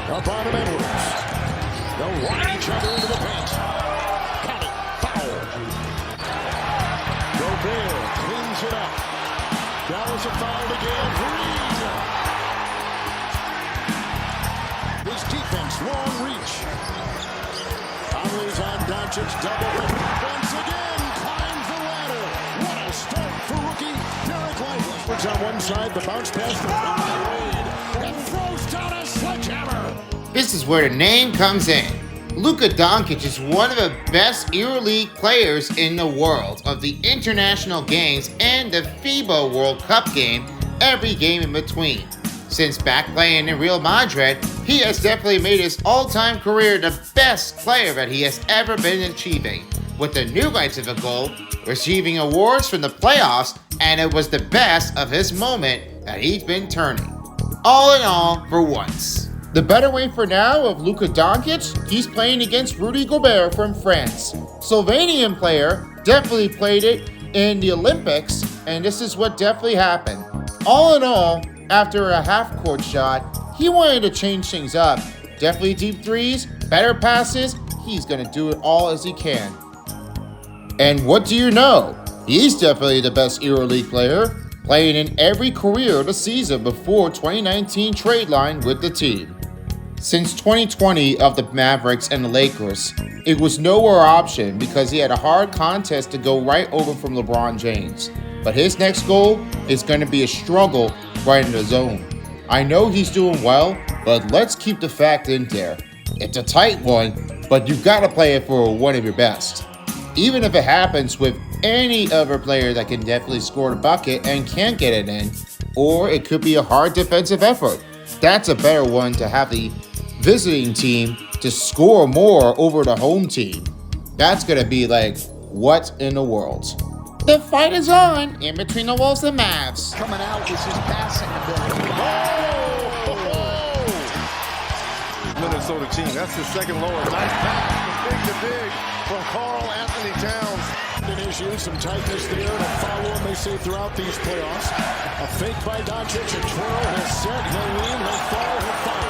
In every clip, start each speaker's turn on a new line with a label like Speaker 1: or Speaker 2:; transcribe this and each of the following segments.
Speaker 1: Up on the Edwards. They'll ride each other into the paint. Count it. Foul. Gobert cleans it up. Dallas a foul again. Green. His defense, long reach. Conley's on Doncic, double. Once again, climbs the ladder. What a start for rookie Derek Lively. On one side, the bounce pass from Wade, and throws down a sledgehammer.
Speaker 2: This is where the name comes in. Luka Doncic is one of the best EuroLeague players in the world of the international games and the FIBA World Cup game, every game in between. Since back playing in Real Madrid, he has definitely made his all-time career the best player that he has ever been achieving, with the new lights of a goal, receiving awards from the playoffs, and it was the best of his moment that he's been turning. All in all, for once. The better way for now of Luka Doncic, he's playing against Rudy Gobert from France. Slovenian player, definitely played it in the Olympics, and this is what definitely happened. All in all, after a half-court shot, he wanted to change things up. Definitely deep threes, better passes, he's going to do it all as he can. And what do you know? He's definitely the best EuroLeague player, playing in every career of the season before 2019 trade line with the team. Since 2020 of the Mavericks and the Lakers, it was nowhere option because he had a hard contest to go right over from LeBron James. But his next goal is going to be a struggle right in the zone. I know he's doing well, but let's keep the fact in there. It's a tight one, but you've got to play it for one of your best. Even if it happens with any other player that can definitely score the bucket and can't get it in, or it could be a hard defensive effort. That's a better one to have the visiting team to score more over the home team. That's going to be like, what in the world? The fight is on in between the Wolves and Mavs.
Speaker 1: Coming out is his passing ability.
Speaker 3: Minnesota team, that's the second lowest. Nice pass from big to big from Karl Anthony Towns.
Speaker 1: Issues, some tightness there, and a foul one they say throughout these playoffs. A fake by Doncic, a twirl, he'll set, he'll lean, he'll fall, he'll foul.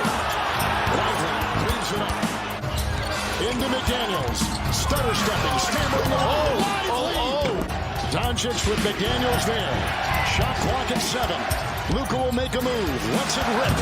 Speaker 1: Lively cleans it up. Into McDaniels, stutter stepping, stammering Lively. Doncic with McDaniels there. Shot clock at 7. Luka will make a move, lets it rip.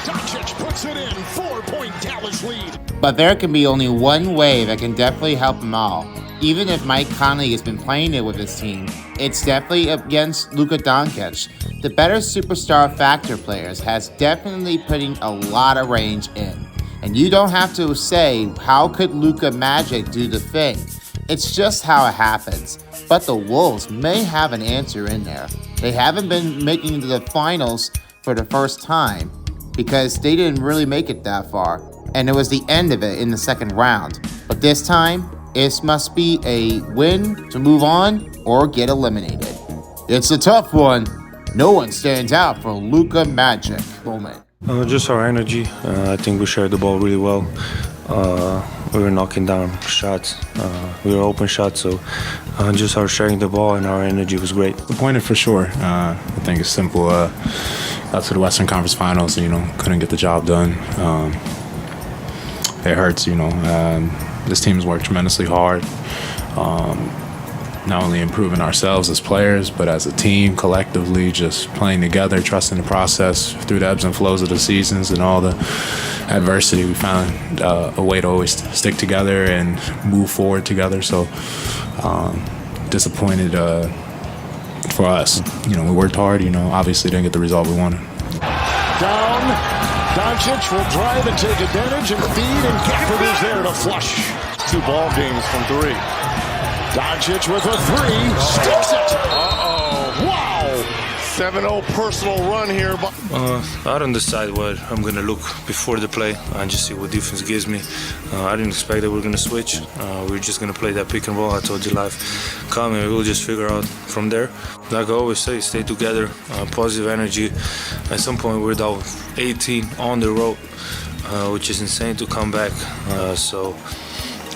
Speaker 1: Doncic puts it in, 4-point Dallas lead.
Speaker 2: But there can be only one way that can definitely help them all. Even if Mike Conley has been playing it with his team, it's definitely against Luka Doncic. The better superstar factor players has definitely putting a lot of range in. And you don't have to say, how could Luka Magic do the thing? It's just how it happens. But the Wolves may have an answer in there. They haven't been making it to the finals for the first time because they didn't really make it that far. And it was the end of it in the second round. But this time, it must be a win to move on or get eliminated. It's a tough one. No one stands out for Luka Magic moment.
Speaker 4: Just our energy. I think we shared the ball really well. We were knocking down shots. We were open shots, so just our sharing the ball and our energy was great.
Speaker 5: Disappointed for sure. I think it's simple. Got to the Western Conference Finals, couldn't get the job done. It hurts, This team's worked tremendously hard, not only improving ourselves as players, but as a team, collectively, just playing together, trusting the process through the ebbs and flows of the seasons and all the adversity. We found a way to always stick together and move forward together. So disappointed for us. We worked hard, obviously didn't get the result we wanted.
Speaker 1: Down. Doncic will drive and take advantage and feed, and Gafford is there to flush.
Speaker 3: 2 ball games from 3.
Speaker 1: Doncic with a 3, sticks it. Wow.
Speaker 3: 7-0 personal run here.
Speaker 4: I don't decide what I'm going to look before the play. I just see what defense gives me. I didn't expect that we're going to switch. We're just going to play that pick and roll. I told you live coming. We'll just figure out from there. Like I always say, stay together, positive energy. At some point, we're down 18 on the road, which is insane to come back. So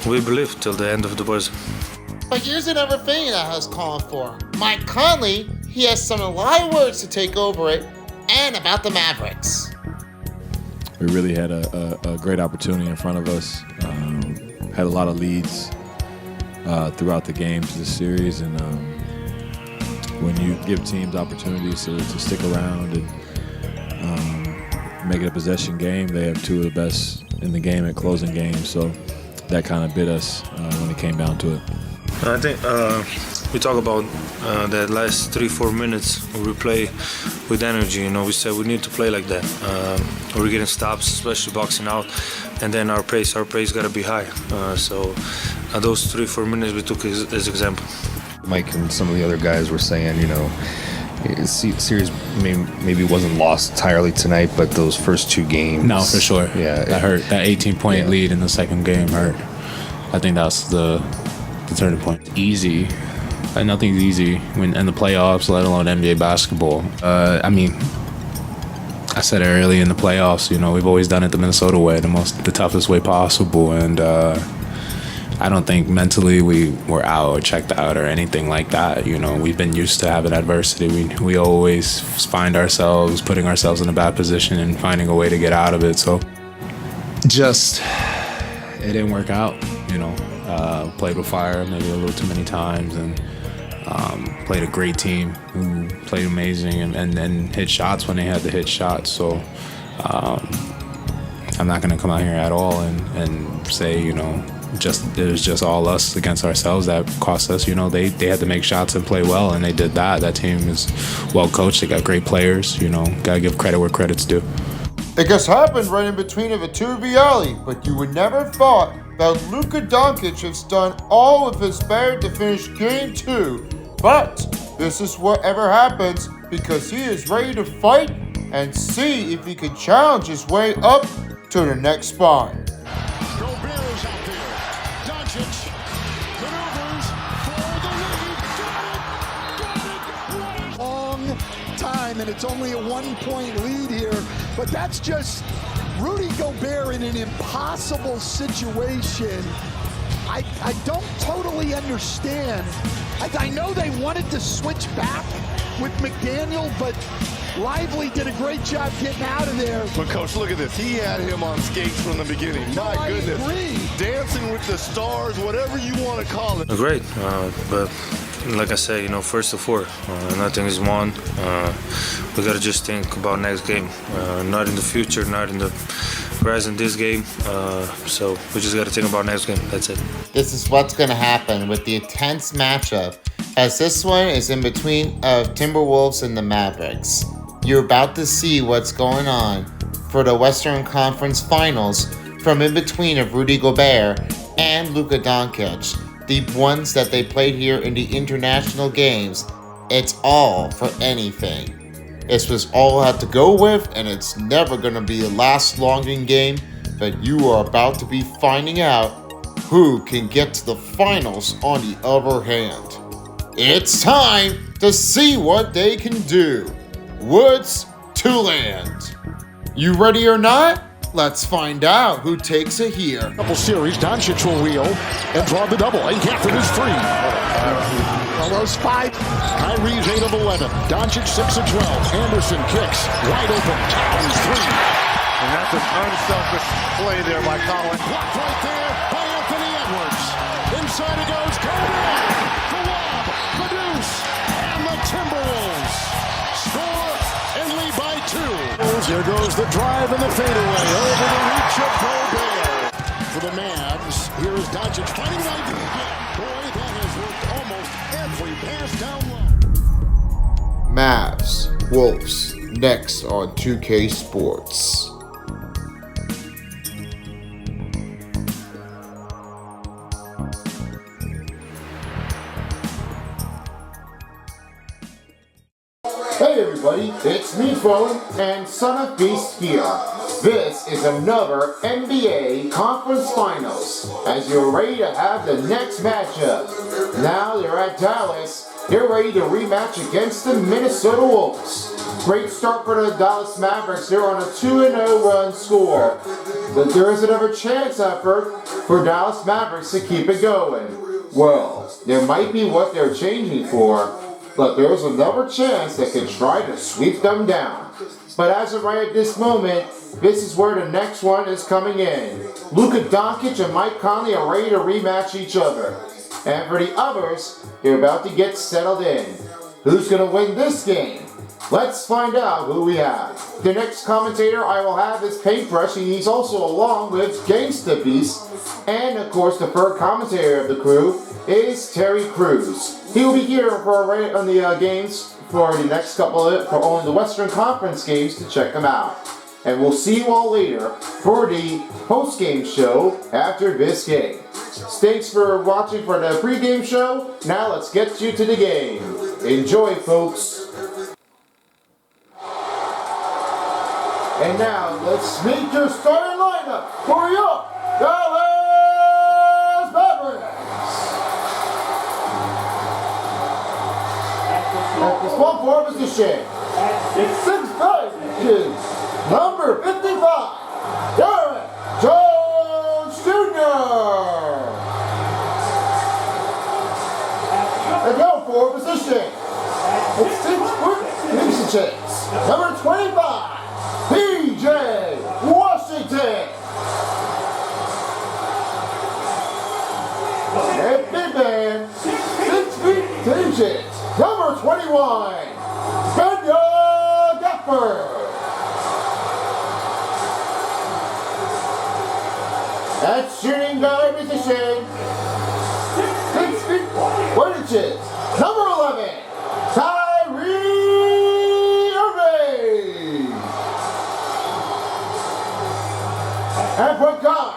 Speaker 4: we believe till the end of the buzzer.
Speaker 2: But here's another thing that I was calling for. Mike Conley, he has some live words to take over it, and about the Mavericks.
Speaker 6: we really had a great opportunity in front of us. Had a lot of leads throughout the games this series, and when you give teams opportunities to stick around and make it a possession game, they have two of the best in the game at closing games. So that kind of bit us when it came down to it.
Speaker 4: I think we talk about that last 3-4 minutes where we play with energy. You know, we said we need to play like that. We're getting stops, especially boxing out, and then our pace got to be high. So those 3-4 minutes we took as example.
Speaker 7: Mike and some of the other guys were saying, you know, series maybe wasn't lost entirely tonight, but those first two games.
Speaker 5: No, for sure.
Speaker 7: Yeah,
Speaker 5: that hurt. That 18-point lead in the second game hurt. I think that's the turning point. Easy. Nothing's easy when in the playoffs, let alone NBA basketball. I mean, I said it early in the playoffs. You know, we've always done it the Minnesota way, the toughest way possible, and I don't think mentally we were out or checked out or anything like that. You know, we've been used to having adversity. We always find ourselves putting ourselves in a bad position and finding a way to get out of it. So just it didn't work out. You know, played with fire maybe a little too many times, and played a great team who played amazing and then hit shots when they had to hit shots. So I'm not going to come out here at all and say, you know, it was just all us against ourselves that cost us. You know, they had to make shots and play well, and they did that. That team is well coached. They got great players. You know, gotta give credit where credit's due.
Speaker 2: It just happened right in between of a Viali, but you would never thought that Luka Doncic has done all of his better to finish Game 2. But this is whatever happens because he is ready to fight and see if he can challenge his way up to the next spot.
Speaker 8: And it's only a 1-point lead here, but that's just Rudy Gobert in an impossible situation. I don't totally understand. I know they wanted to switch back with McDaniel, but Lively did a great job getting out of there.
Speaker 3: But Coach, look at this. He had him on skates from the beginning.
Speaker 8: No,
Speaker 3: My goodness.
Speaker 8: I agree.
Speaker 3: Dancing with the stars, whatever you want to call it.
Speaker 4: Great, but like I said, you know, first to four, nothing is won. We gotta just think about next game, not in the future, not in the present. This game, so we just gotta think about next game. That's it.
Speaker 2: This is what's gonna happen with the intense matchup, as this one is in between of Timberwolves and the Mavericks. You're about to see what's going on for the Western Conference Finals from in between of Rudy Gobert and Luka Doncic. The ones that they played here in the international games, it's all for anything. This was all I had to go with, and it's never going to be a last-longing game, but you are about to be finding out who can get to the finals on the other hand. It's time to see what they can do. Woods to land. You ready or not? Let's find out who takes it here.
Speaker 1: Couple series, Doncic will wheel and draw the double, and Gafford is free.
Speaker 8: Well, those five.
Speaker 1: Kyrie's 8 of 11. Doncic 6 of 12. Anderson kicks. Wide open. Towns 3.
Speaker 3: And that's an unselfish play there by Colin.
Speaker 1: Blocked right there by Anthony Edwards. Inside it goes. Curry. The lob. The deuce. And the Timberwolves score and lead by 2. Here goes the drive and the fadeaway over the reach of Gobert. For the Mavs, here is Doncic fighting right again. Boy, that has worked almost every pass down low.
Speaker 2: Mavs, Wolves, next on 2K Sports. Hey everybody, it's me, Phone, and Son of Beast here. This is another NBA Conference Finals, as you're ready to have the next matchup. Now they're at Dallas, they're ready to rematch against the Minnesota Wolves. Great start for the Dallas Mavericks, they're on a 2-0 run score. But there is another chance effort for Dallas Mavericks to keep it going. Well, there might be what they're changing for, but there's another chance that could try to sweep them down. But as of right at this moment, this is where the next one is coming in. Luka Doncic and Mike Conley are ready to rematch each other. And for the others, they're about to get settled in. Who's going to win this game? Let's find out who we have. The next commentator I will have is Paintbrush, and he's also along with Gangsta Beast. And of course, the third commentator of the crew is Terry Crews. He will be here for on the games for the next couple of, for only the Western Conference games to check them out. And we'll see you all later for the post-game show after this game. Thanks for watching for the pre-game show. Now let's get you to the game. Enjoy, folks. And now let's meet your starting lineup for your Dallas Mavericks. At the small forward position, 6'5", number 55, Derek Jones Jr. At the forward position, it's 6 inches, number 25, PJ Washington. At big man, 6 feet 10 inches, number 21, Benya Gafford. At shooting guard position, 6 feet 1 inches, number 11, Kyrie Irving. And point guard,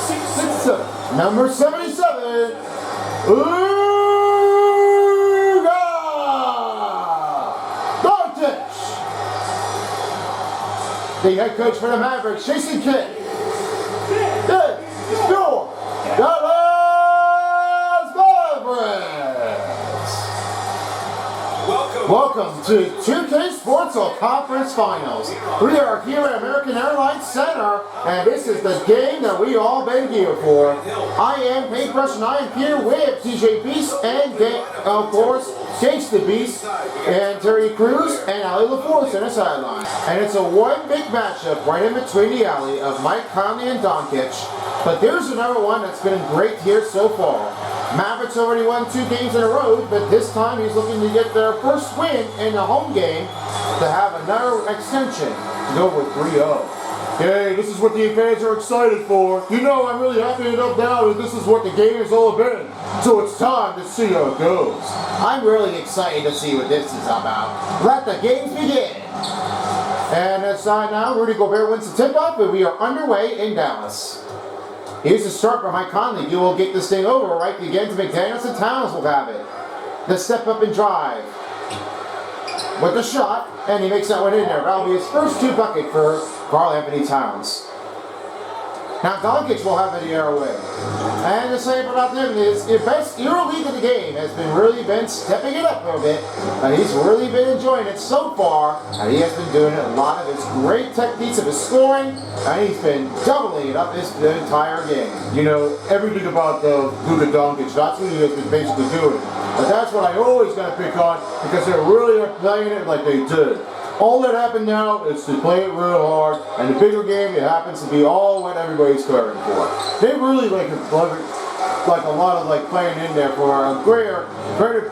Speaker 2: 6'7", number 77, Luka Doncic. The head coach for the Mavericks, Jason Kidd. It's your Dallas Mavericks. Welcome to 2K Sports Conference Finals. We are here at American Airlines Center, and this is the game that we all been here for. I am Paintbrush, and I am here with TJ Beast and, of course, Gangsta Beast and Terry Crews and Ali LaForce in the sideline. And it's a one big matchup right in between the alley of Mike Conley and Doncic. But there's another one that's been great here so far. Mavericks already won 2 games in a row, but this time he's looking to get their first win in the home game to have another extension to go with 3-0. Hey, this is what the fans are excited for. You know, I'm really happy enough now that this is what the game is all about. So it's time to see how it goes. I'm really excited to see what this is about. Let the games begin. And aside now, Rudy Gobert wins the tip-off, and we are underway in Dallas. Here's the start by Mike Conley. You will get this thing over right again to McDaniels, and Towns will have it. The step up and drive. With the shot, and he makes that one in there. That'll be his first 2 bucket for Karl Anthony Towns. Now Doncic will have it the other way. And the same about them is the best EuroLeague of the game has really been stepping it up a little bit. And he's really been enjoying it so far. And he has been doing a lot of his great techniques of his scoring. And he's been doubling it up the entire game. You know, everything about Luka Doncic, that's what he has been basically doing. But that's what I always got to pick on because they really are playing it like they did. All that happened now is to play it real hard, and the bigger game, it happens to be all what everybody's covering for. They really like a lot of playing in there for a greater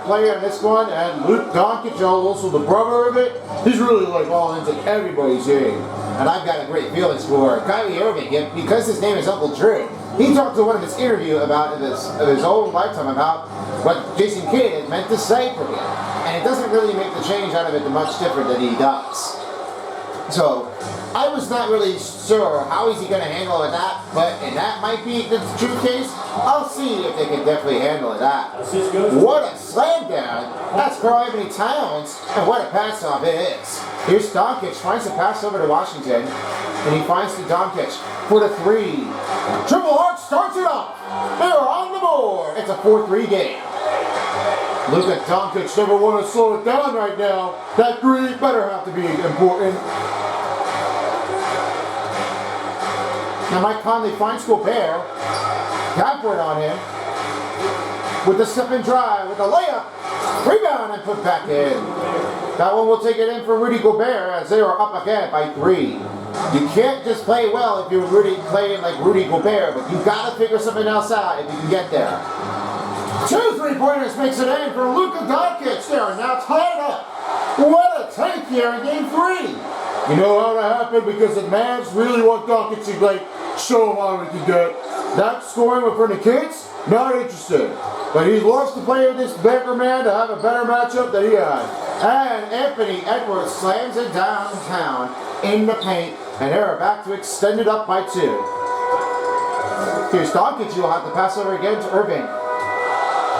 Speaker 2: player in this one, and Luke Doncic, also the brother of it, he's really all into everybody's game. And I've got a great feelings for Kyrie Irving because his name is Uncle Drew. He talked to one of his interview about his own lifetime about what Jason Kidd had meant to say for him. And it doesn't really make the change out of it much different than he does. So, I was not really sure how is he going to handle it that, and that might be the true case. I'll see if they can definitely handle that. What a slam down. That's Karl Anthony Towns, and what a pass off it is. Here's Doncic, finds the pass over to Washington, and he finds to Doncic for the 3. Triple Arch starts it off. They're on the board. It's a 4-3 game. Luka Doncic never want to slow it down right now. That 3 better have to be important. Now Mike Conley finds Gobert. Gafford on him. With the step and drive, with the layup. Rebound and put back in. That one will take it in for Rudy Gobert as they are up again by 3. You can't just play well if you're playing like Rudy Gobert, but you gotta figure something else out if you can get there. 2 3-pointers makes it in for Luka Doncic. They are now tied up. What a take here in game 3. You know how that happened? Because the Mavs really want Doncic to show them how he can get. That scoring in front of kids, not interested. But he loves to play with this bigger man to have a better matchup than he had. And Anthony Edwards slams it downtown in the paint, and they're back to extend it up by 2. Here's Doncic, you'll have to pass over again to Irving.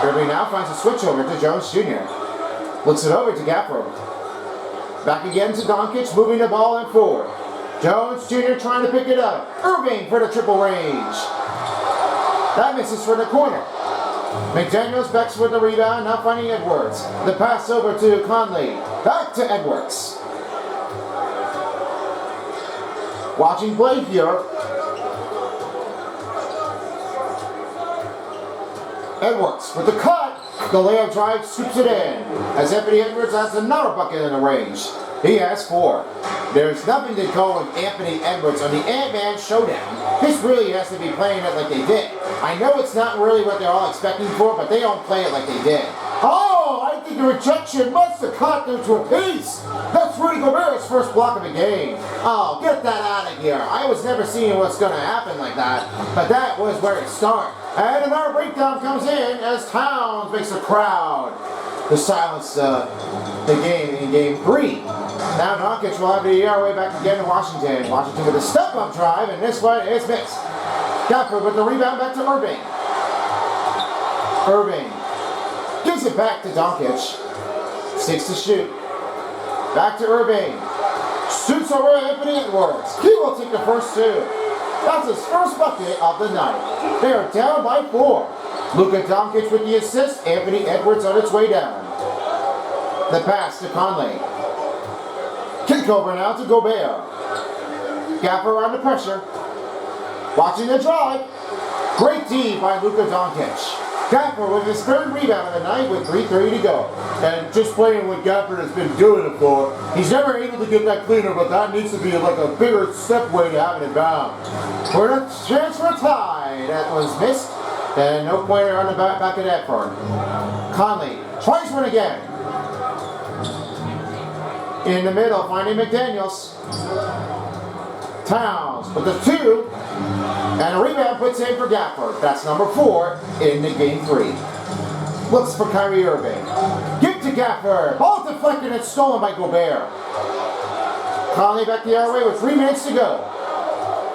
Speaker 2: Irving now finds a switch over to Jones Jr. Looks it over to Gafford. Back again to Doncic, moving the ball in forward. Jones Jr. trying to pick it up. Irving for the triple range. That misses for the corner. McDaniels backs with the rebound, now finding Edwards. The pass over to Conley. Back to Edwards. Watching play here. Edwards with the cut. The layup drive scoops it in. As Anthony Edwards has another bucket in the range. He has 4. There's nothing to go with Anthony Edwards on the Ant-Man Showdown. This really has to be playing it like they did. I know it's not really what they're all expecting for, but they don't play it like they did. Oh, I think the rejection must have caught them to a piece. That's Rudy Gobert's first block of the game. Oh, get that out of here. I was never seeing what's going to happen like that, but that was where it started. And another breakdown comes in as Towns makes a crowd to silence the game in game 3. Now Doncic will have the way back again to Washington. Washington with a step-up drive, and this one is missed. Gafford with the rebound back to Irving. Irving gives it back to Doncic. 6 to shoot. Back to Irving. Shoots over Anthony Edwards. He will take the first 2. That's his first bucket of the night. They are down by 4. Luka Doncic with the assist. Anthony Edwards on its way down. The pass to Conley. Kick over now to Gobert. Gaffer under pressure. Watching the drive. Great D by Luka Doncic. Gaffer with his 3rd rebound of the night with 3:30 to go. And just playing what Gaffer has been doing it for, he's never able to get that cleaner, but that needs to be like a bigger step way to having it bound. For the chance for a tie. That was missed. And no pointer on the back of that front. Conley tries one again. In the middle, finding McDaniels. Towns with the 2. And a rebound puts in for Gafford. That's number 4 in the game 3. Looks for Kyrie Irving. Give to Gafford. Ball deflected and stolen by Gobert. Conley back the other way with 3 minutes to go.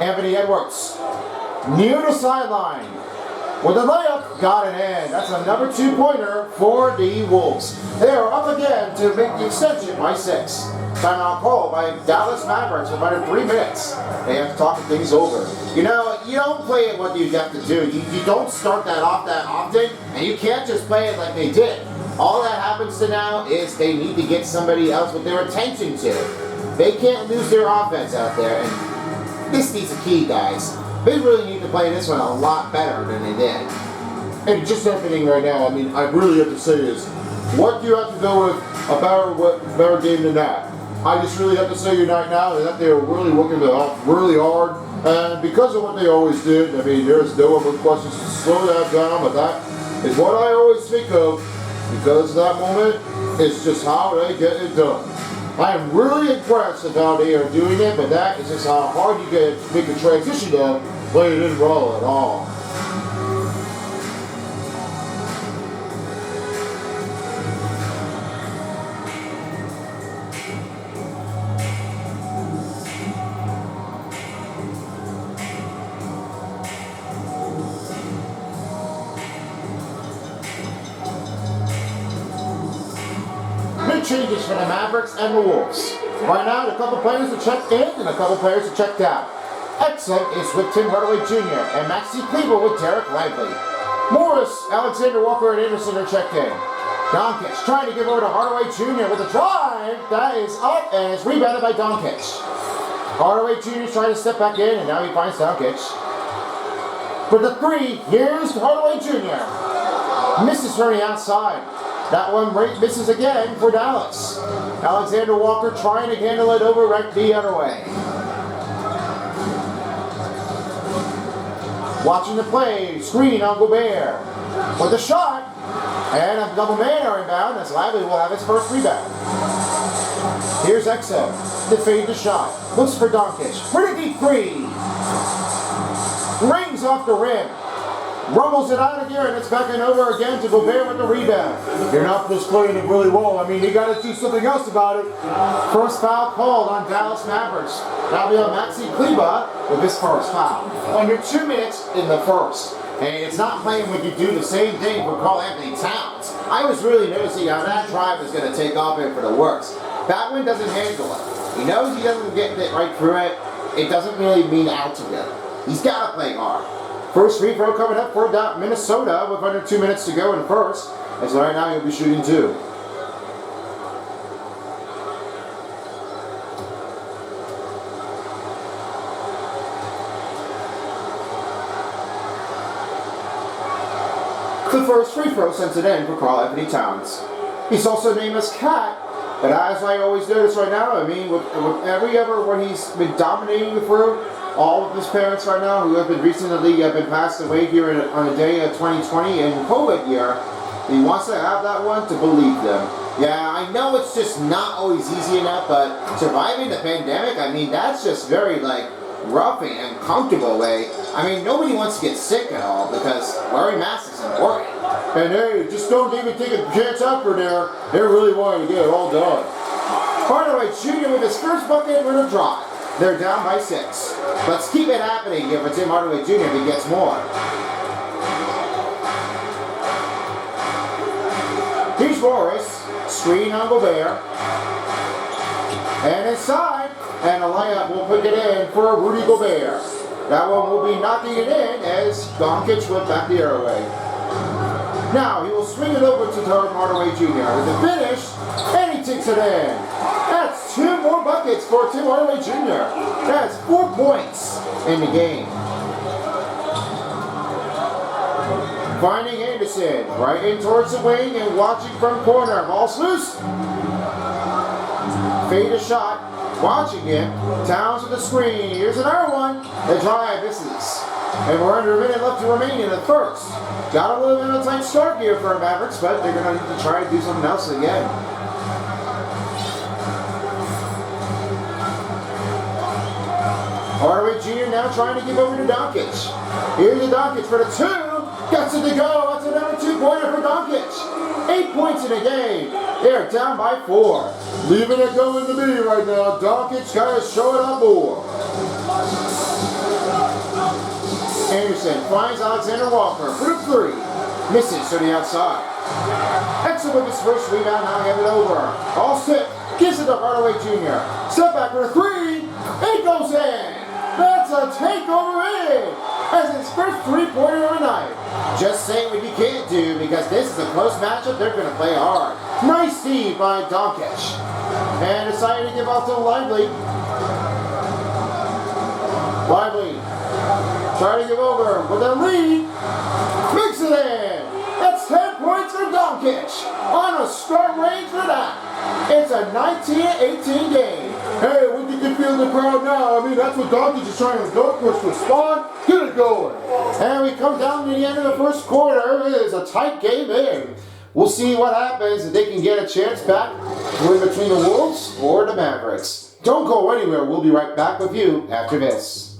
Speaker 2: Anthony Edwards. Near the sideline. With the layup, got it in. That's a number 2-pointer for the Wolves. They are up again to make the extension by 6. Timeout call by Dallas Mavericks with about 3 minutes. They have to talk things over. You know, you don't play it what you have to do. You don't start that off that often, and you can't just play it like they did. All that happens to now is they need to get somebody else with their attention to. They can't lose their offense out there, and this needs a key, guys. They really need to play this one a lot better than they did.
Speaker 1: And just happening right now, I mean, I really have to say is, what do you have to go with a better game than that? I just really have to say right now that they were really working it off really hard. And because of what they always did, I mean, there's no other questions to slow that down, but that is what I always think of. Because that moment is just how they get it done. I am really impressed with how they are doing it, but that is just how hard you get to make a transition of, but it didn't roll at all.
Speaker 2: Changes for the Mavericks and the Wolves. Right now, a couple players are checked in and a couple players are checked out. Exum is with Tim Hardaway Jr. and Maxi Kleber with Derek Lively. Morris, Alexander Walker, and Anderson are checked in. Doncic trying to give over to Hardaway Jr. with a drive. That is up and is rebounded by Doncic. Hardaway Jr. is trying to step back in and now he finds Doncic. For the 3, here's Hardaway Jr. Misses from the outside. That one misses again for Dallas. Alexander Walker trying to handle it over right the other way. Watching the play, screen on Gobert. With the shot, and a double man are inbound as Lively will have his first rebound. Here's Exo, to fade the shot. Looks for Doncic. Pretty deep three. Rings off the rim. Rumbles it out of here, and it's back and over again to Gobert with the rebound. You're not just playing it really well. I mean, you got to do something else about it. First foul called on Dallas Mavericks. That'll be on Maxi Kleber with his first foul. Under 2 minutes in the first. And it's not playing when you do the same thing for Karl Anthony Towns. I was really noticing how that drive is going to take off here for the works. That one doesn't handle it. He knows he doesn't get it right through it. It doesn't really mean out to him. He's got to play hard. First free throw coming up for Minnesota with under 2 minutes to go in the first. As right now he'll be shooting 2. The first free throw sends it in for Karl Anthony Towns. He's also named as Cat, but as I always notice right now, I mean, with every ever when he's been dominating the through, all of his parents right now who have been recently have been passed away here on a day of 2020 and COVID year, he wants to have that one to believe them. Yeah, I know it's just not always easy enough, but surviving the pandemic, I mean, that's just very rough and uncomfortable way. I mean, nobody wants to get sick at all because wearing masks is important. And hey, just don't even take a chance after there. They're really wanting to get it all done. Hardaway Jr. with his first bucket with a drive. They're down by 6. Let's keep it happening here for Tim Hardaway Jr. if he gets more. Here's Morris. Screen on Gobert. And inside. And a layup will put it in for Rudy Gobert. That one will be knocking it in as Doncic went back the other way. Now he will swing it over to Tim Hardaway Jr. with the finish, and he takes it in. That's 2 more buckets for Tim Hardaway Jr. That's 4 points in the game. Finding Anderson right in towards the wing and watching from corner. Ball's loose. Fade a shot. Watching him. Towns with the screen. Here's another one. The drive misses. And we're under a minute left to remain in the first. Got a little bit of a tight start here for Mavericks, but they're going to need to try to do something else again. Hardaway Jr. now trying to give over to Doncic. Here's the Doncic for the 2. Gets it to go. That's another 2-pointer for Doncic. 8 points in a game. They're down by 4. Leaving it going to me right now. Doncic got to show it up more. Anderson finds Alexander Walker for the 3. Misses to the outside. Exo with his first rebound, now have it over. All set. Gives it to Hardaway Jr. Step back for the 3. It goes in. That's a takeover in. As his first 3-pointer of the night. Just saying what you can't do because this is a close matchup. They're going to play hard. Nice steal by Doncic. And decided to give out to Lively. Lively. Trying to give over with a lead. Makes it in. That's 10 points for Doncic. On a start range for that. It's a 19-18 game. Hey, what did you feel in the crowd now? I mean, that's what Doncic is trying to go for. Respond. Get it going. And we come down to the end of the first quarter. It is a tight game in. We'll see what happens if they can get a chance back between the Wolves or the Mavericks. Don't go anywhere. We'll be right back with you after this.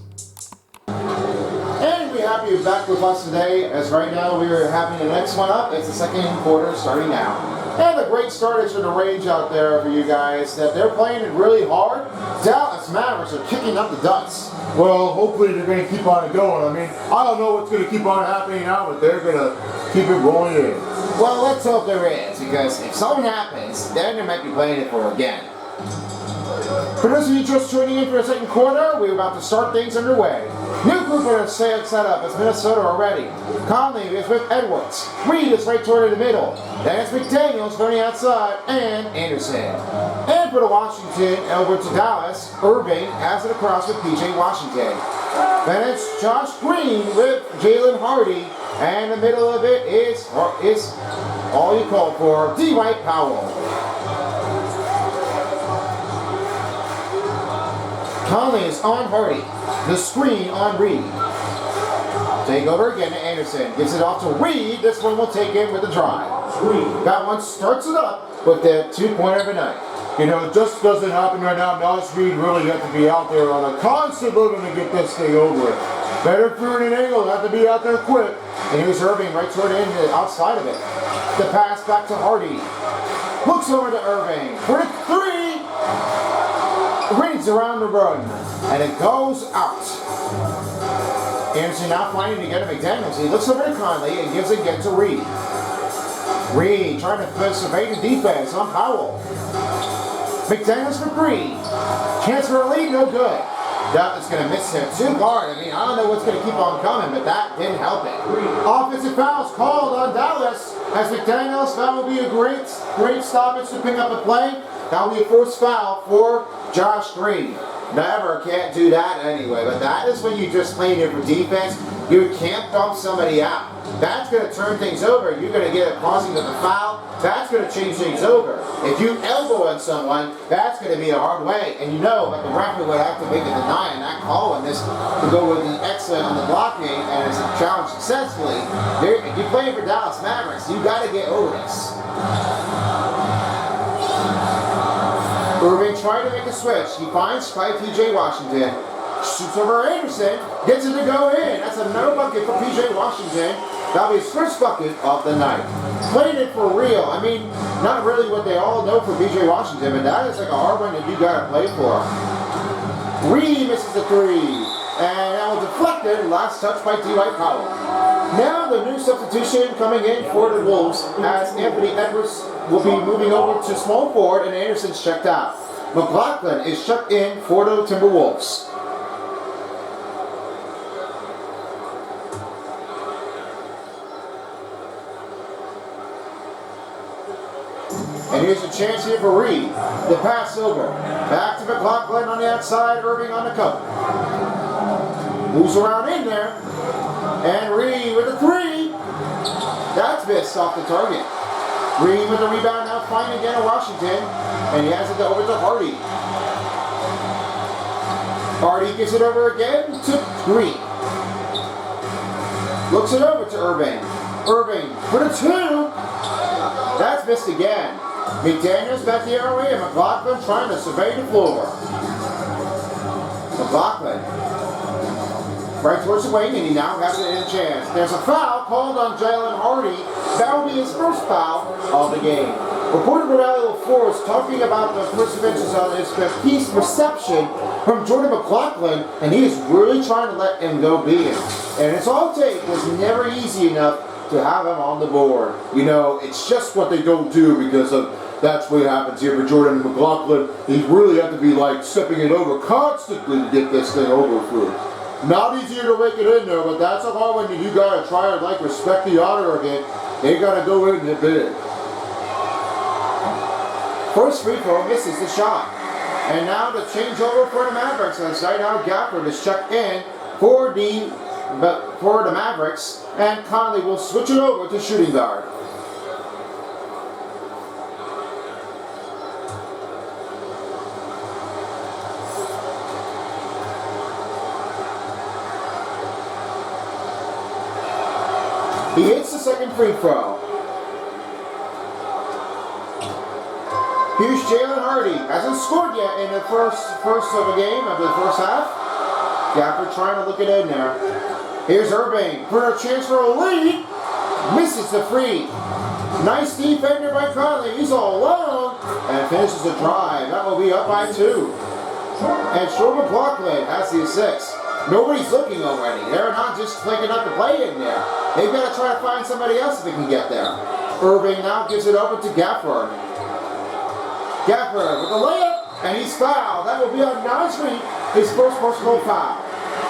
Speaker 2: And we're happy you're back with us today, as right now we're having the next one up. It's the second quarter starting now. And a great start is for the range out there for you guys, that they're playing it really hard. Dallas Mavericks are kicking up the dust. Well, hopefully they're going to keep on it going. I mean, I don't know what's going to keep on happening now, but they're going to keep it rolling in. Well, let's hope there is, because if something happens, then they might be playing it for again. For those of you just tuning in for the second quarter, we're about to start things underway. New group are set up as Minnesota already. Conley is with Edwards. Reed is right toward the middle. Then it's McDaniels from the outside, and Anderson. And for the Washington, over to Dallas, Irving has it across with PJ Washington. Then it's Josh Green with Jalen Hardy, and the middle of it is All you called for, Dwight Powell. Conley is on Hardy. The screen on Reed. Take over again to Anderson. Gives it off to Reed. This one will take in with a drive. That one starts it up with the 2-pointer of the night. You know, it just doesn't happen right now. Nas Reed really have to be out there on a constant moving to get this thing over with. Better through an angle, have to be out there quick. And here's Irving right toward the end, outside of it. The pass back to Hardy. Looks over to Irving for the 3. Reads around the run. And it goes out. Anderson now finding to get to McDaniels. He looks over to Conley and gives it again to Reed. Reed trying to survey the defense on Powell. McDaniels for 3. Chance for a lead, no good. That is going to miss him too hard. I mean, I don't know what's going to keep on coming, but that didn't help it. Offensive fouls called on Dallas as McDaniels. That will be a great stoppage to pick up a play. That will be a forced foul for Josh Green. Never can't do that anyway, but that is when you just playing here for defense. You can't dump somebody out. That's going to turn things over. You're going to get a causing of the foul. That's going to change things over. If you elbow on someone, that's going to be a hard way. And you know that the referee would have to make a deny on that call on this to go with the excellent on the blocking and it's challenged successfully. If you're playing for Dallas Mavericks, you got to get over this. Irving trying to make a switch. He finds by P.J. Washington. Shoots over Anderson. Gets it to go in. That's another bucket for P.J. Washington. That'll be his first bucket of the night. Playing it for real. I mean, not really what they all know for P.J. Washington, but that is like a hard one that you got to play for. Reed misses the 3. And that was deflected. Last touch by Dwight Powell. Now the new substitution coming in for the Wolves as Anthony Edwards will be moving over to small forward and Anderson's checked out. McLaughlin is checked in for the Timberwolves. And here's a chance here for Reed. The pass over. Back to McLaughlin on the outside, Irving on the cover. Moves around in there. And Reed with a 3. That's missed off the target. Reed with the rebound now finding again to Washington. And he has it over to Hardy. Hardy gives it over again to Reed. Looks it over to Irving. Irving for the 2. That's missed again. McDaniels back the other way and McLaughlin trying to survey the floor. McLaughlin right towards the wing and he now has it in a chance. There's a foul called on Jalen Hardy. That will be his first foul of the game. Reporter Rhode Island 4 is talking about the perseverance on his piece reception from Jordan McLaughlin, and he is really trying to let him go beat him. And it's all take was never easy enough to have him on the board. You know, it's just what they don't do because of that's what happens here for Jordan McLaughlin. He really have to be like stepping it over constantly to get this thing over through. Not easier to make it in there, but that's a hard one that you gotta try to like respect the honor of it. They gotta go in and big. First free throw misses the shot. And now the changeover for the Mavericks. On the side now Gafford is checked in for the Mavericks. And Conley will switch it over to shooting guard. He hits the second free throw. Here's Jalen Hardy. Hasn't scored yet in the first of the game, of the first half. Gafford trying to look it in there. Here's Irving for a chance for a lead. Misses the free. Nice defender by Conley. He's all alone. And finishes the drive. That will be up by 2. And Short McLaughlin has the assist. Nobody's looking already. They're not just clicking up the play in there. They've got to try to find somebody else if they can get there. Irving now gives it over to Gafford. Gafford with the layup, and he's fouled. That will be on Nasri, his first personal foul.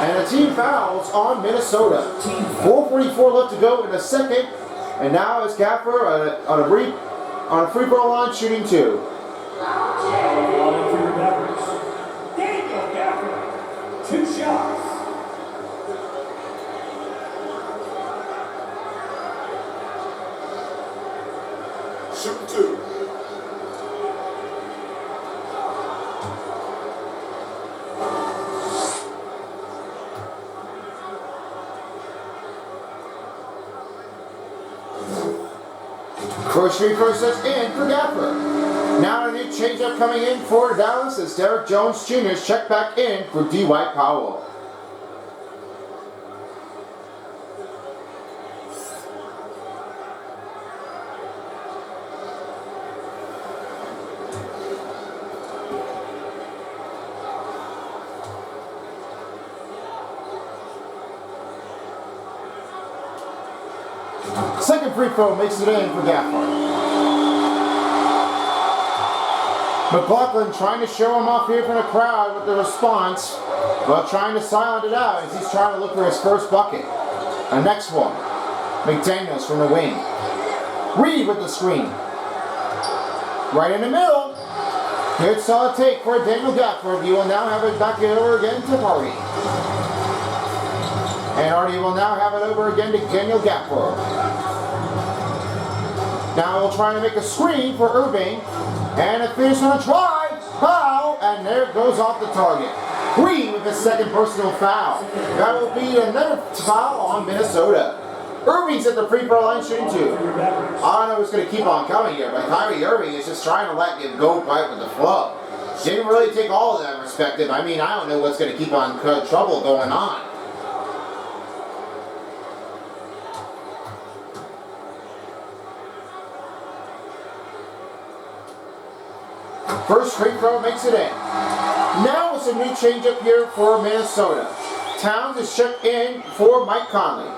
Speaker 2: And the team fouls on Minnesota. 4:44 left to go in the second. And now it's Gafford on a free throw line shooting 2.
Speaker 9: Daniel Gafford, 2 shots.
Speaker 1: shoot 2.
Speaker 2: First free throw sets in for Gaffer. Now a new changeup coming in for Dallas as Derek Jones Jr. is checked back in for Dwight Powell. Second free throw makes it in for Gafford. McLaughlin trying to show him off here from the crowd with the response, but trying to silence it out as he's trying to look for his first bucket. The next one, McDaniels from the wing. Reed with the screen. Right in the middle. Good solid take for Daniel Gafford. He will now have it back over again to Hardy. And Hardy will now have it over again to Daniel Gafford. Now we'll try to make a screen for Irving. And a finish on a try. Foul. And there it goes off the target. Reed with his second personal foul. That will be another foul on Minnesota. Irving's at the free throw line shooting 2. I don't know what's going to keep on coming here, but Kyrie Irving is just trying to let him go right with the flow. Didn't really take all of them respective. I mean, I don't know what's going to keep on trouble going on. First free throw makes it in. Now it's a new changeup here for Minnesota. Towns is checked in for Mike Conley.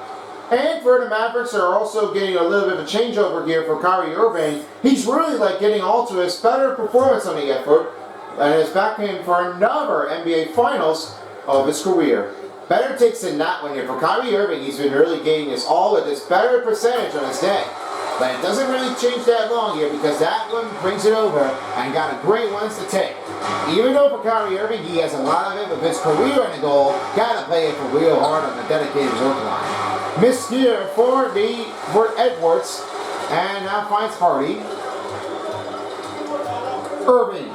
Speaker 2: And for the Mavericks are also getting a little bit of a changeover here for Kyrie Irving. He's really getting all to his better performance on the effort. And is back in for another NBA Finals of his career. Better takes than that one here for Kyrie Irving. He's been really getting his all with his better percentage on his day. But it doesn't really change that long here because that one brings it over and got a great ones to take. Even though for Kyrie Irving, he has a lot of it with his career in the goal, gotta play it for real hard on the dedicated work line. Missed here for Edwards, and now finds Hardy. Irving,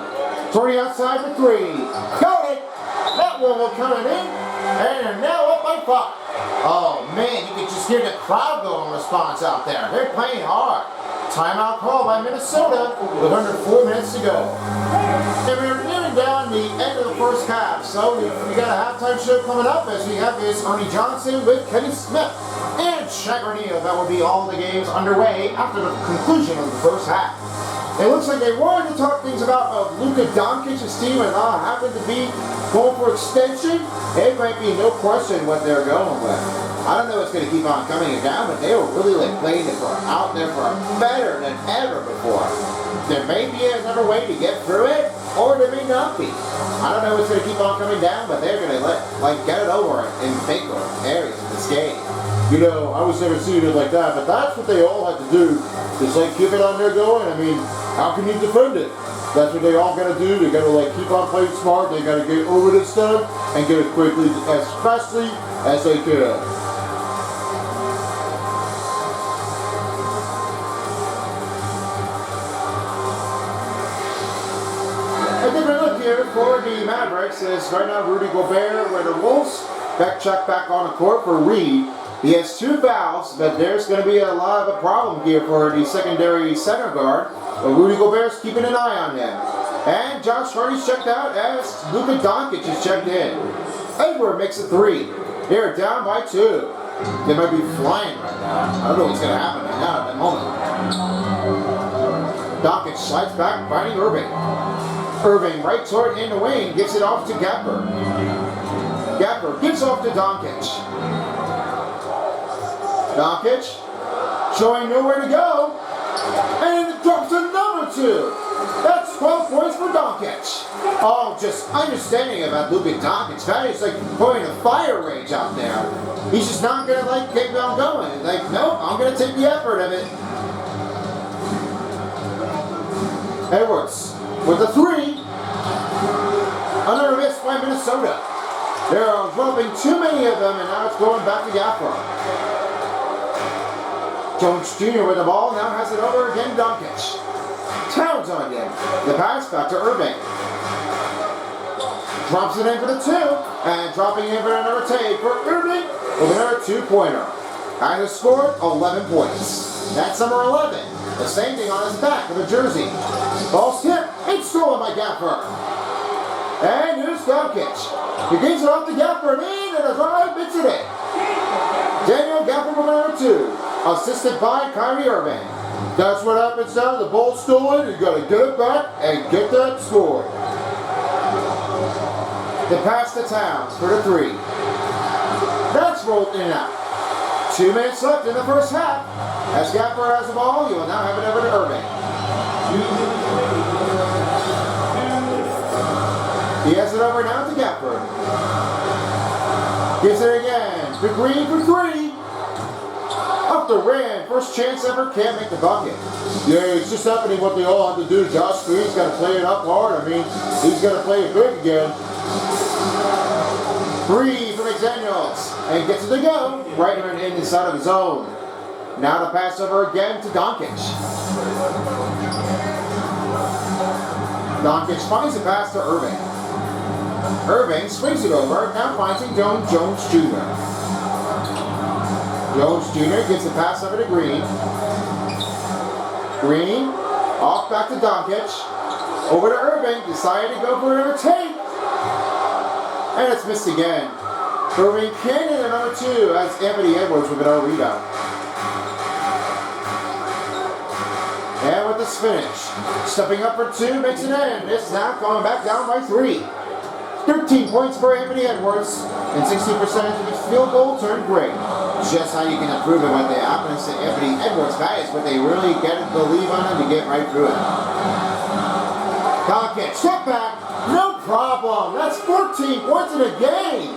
Speaker 2: 30 outside for 3. Got it! That one will come in, and now up by 5. Oh man, you can just hear the crowd go in response out there. They're playing hard. Timeout call by Minnesota with under 4 minutes to go. And we're nearing down the end of the first half, so we got a halftime show coming up as we have this Ernie Johnson with Kenny Smith and Shaq O'Neal. That will be all the games underway after the conclusion of the first half. It looks like they wanted to talk things about Luka Doncic's team and happened to be going for extension. It might be no question what they're going with. I don't know what's going to keep on coming down, but they were really playing it out there for better than ever before. There may be another way to get through it, or there may not be. I don't know what's going to keep on coming down, but they're going to get it over in bigger areas of this game. You know, I was never seeing it like that, but that's what they all had to do. Just keep it on there going. I mean, how can you defend it? That's what they all got to do. They got to keep on playing smart. They got to get over this stuff and get it quickly, as fastly as they can. A different look here for the Mavericks is right now Rudy Gobert with the Wolves. Check back on the court for Reed. He has 2 fouls, but there's going to be a lot of a problem here for the secondary center guard. But Rudy Gobert's keeping an eye on them. And Josh Hardy's checked out as Luka Doncic is checked in. Edward makes a 3. They're down by 2. They might be flying right now. I don't know what's going to happen right now at the moment. Doncic slides back, finding Irving. Irving right toward in the wing, gives it off to Gapper. Gapper gives off to Doncic. Doncic showing nowhere to go, and it drops another 2. That's 12 points for Doncic. Oh, just understanding about Luka Doncic. That is pouring a fire rage out there. He's just not gonna keep on going. Nope, I'm gonna take the effort of it. Edwards with a 3. Another miss by Minnesota. They're dropping too many of them, and now it's going back to Gafford. Jones Jr. with the ball, now has it over again, Doncic. Towns on you. The pass back to Irving. Drops it in for the 2, and dropping in for another take for Irving with another 2-pointer. Has scored 11 points. That's number 11. The same thing on his back of the jersey. Ball skip, it's stolen by Gaffer. And here's Doncic. He gets it off the Gaffer and in, and a drive hits it in. Daniel Gaffer with number 2, assisted by Kyrie Irving. That's what happens now. The ball's stolen. You got to get it back and get that score. The pass to Towns for the 3. That's rolled in and out. 2 minutes left in the first half. As Gaffer has the ball, you will now have it over to Irving. He has it over now to Gaffer. Gives it again to Green for 3. Up the rim. First chance ever. Can't make the bucket. Yeah, it's just happening what they all have to do. Josh Green's got to play it up hard. I mean, he's got to play it big again. 3 for McDaniels. And gets it to go. Right in inside of his own. Now the pass over again to Doncic. Doncic finds the pass to Irving. Irving swings it over. Now finding Jones Jr. Jones Jr. gives the pass over to Green. Green. Off back to Doncic. Over to Irving. Decided to go for another take. And it's missed again. Irving can in another 2 as Anthony Edwards with another rebound. And with this finish, stepping up for 2 makes it in. It's now going back down by 3. 13 points for Anthony Edwards and 60% of his field goal turned great. Just how you can improve it when they happen to Anthony Edwards guys, but they really get to believe on him to get right through it. Doncic, step back. No problem. That's 14 points in a game.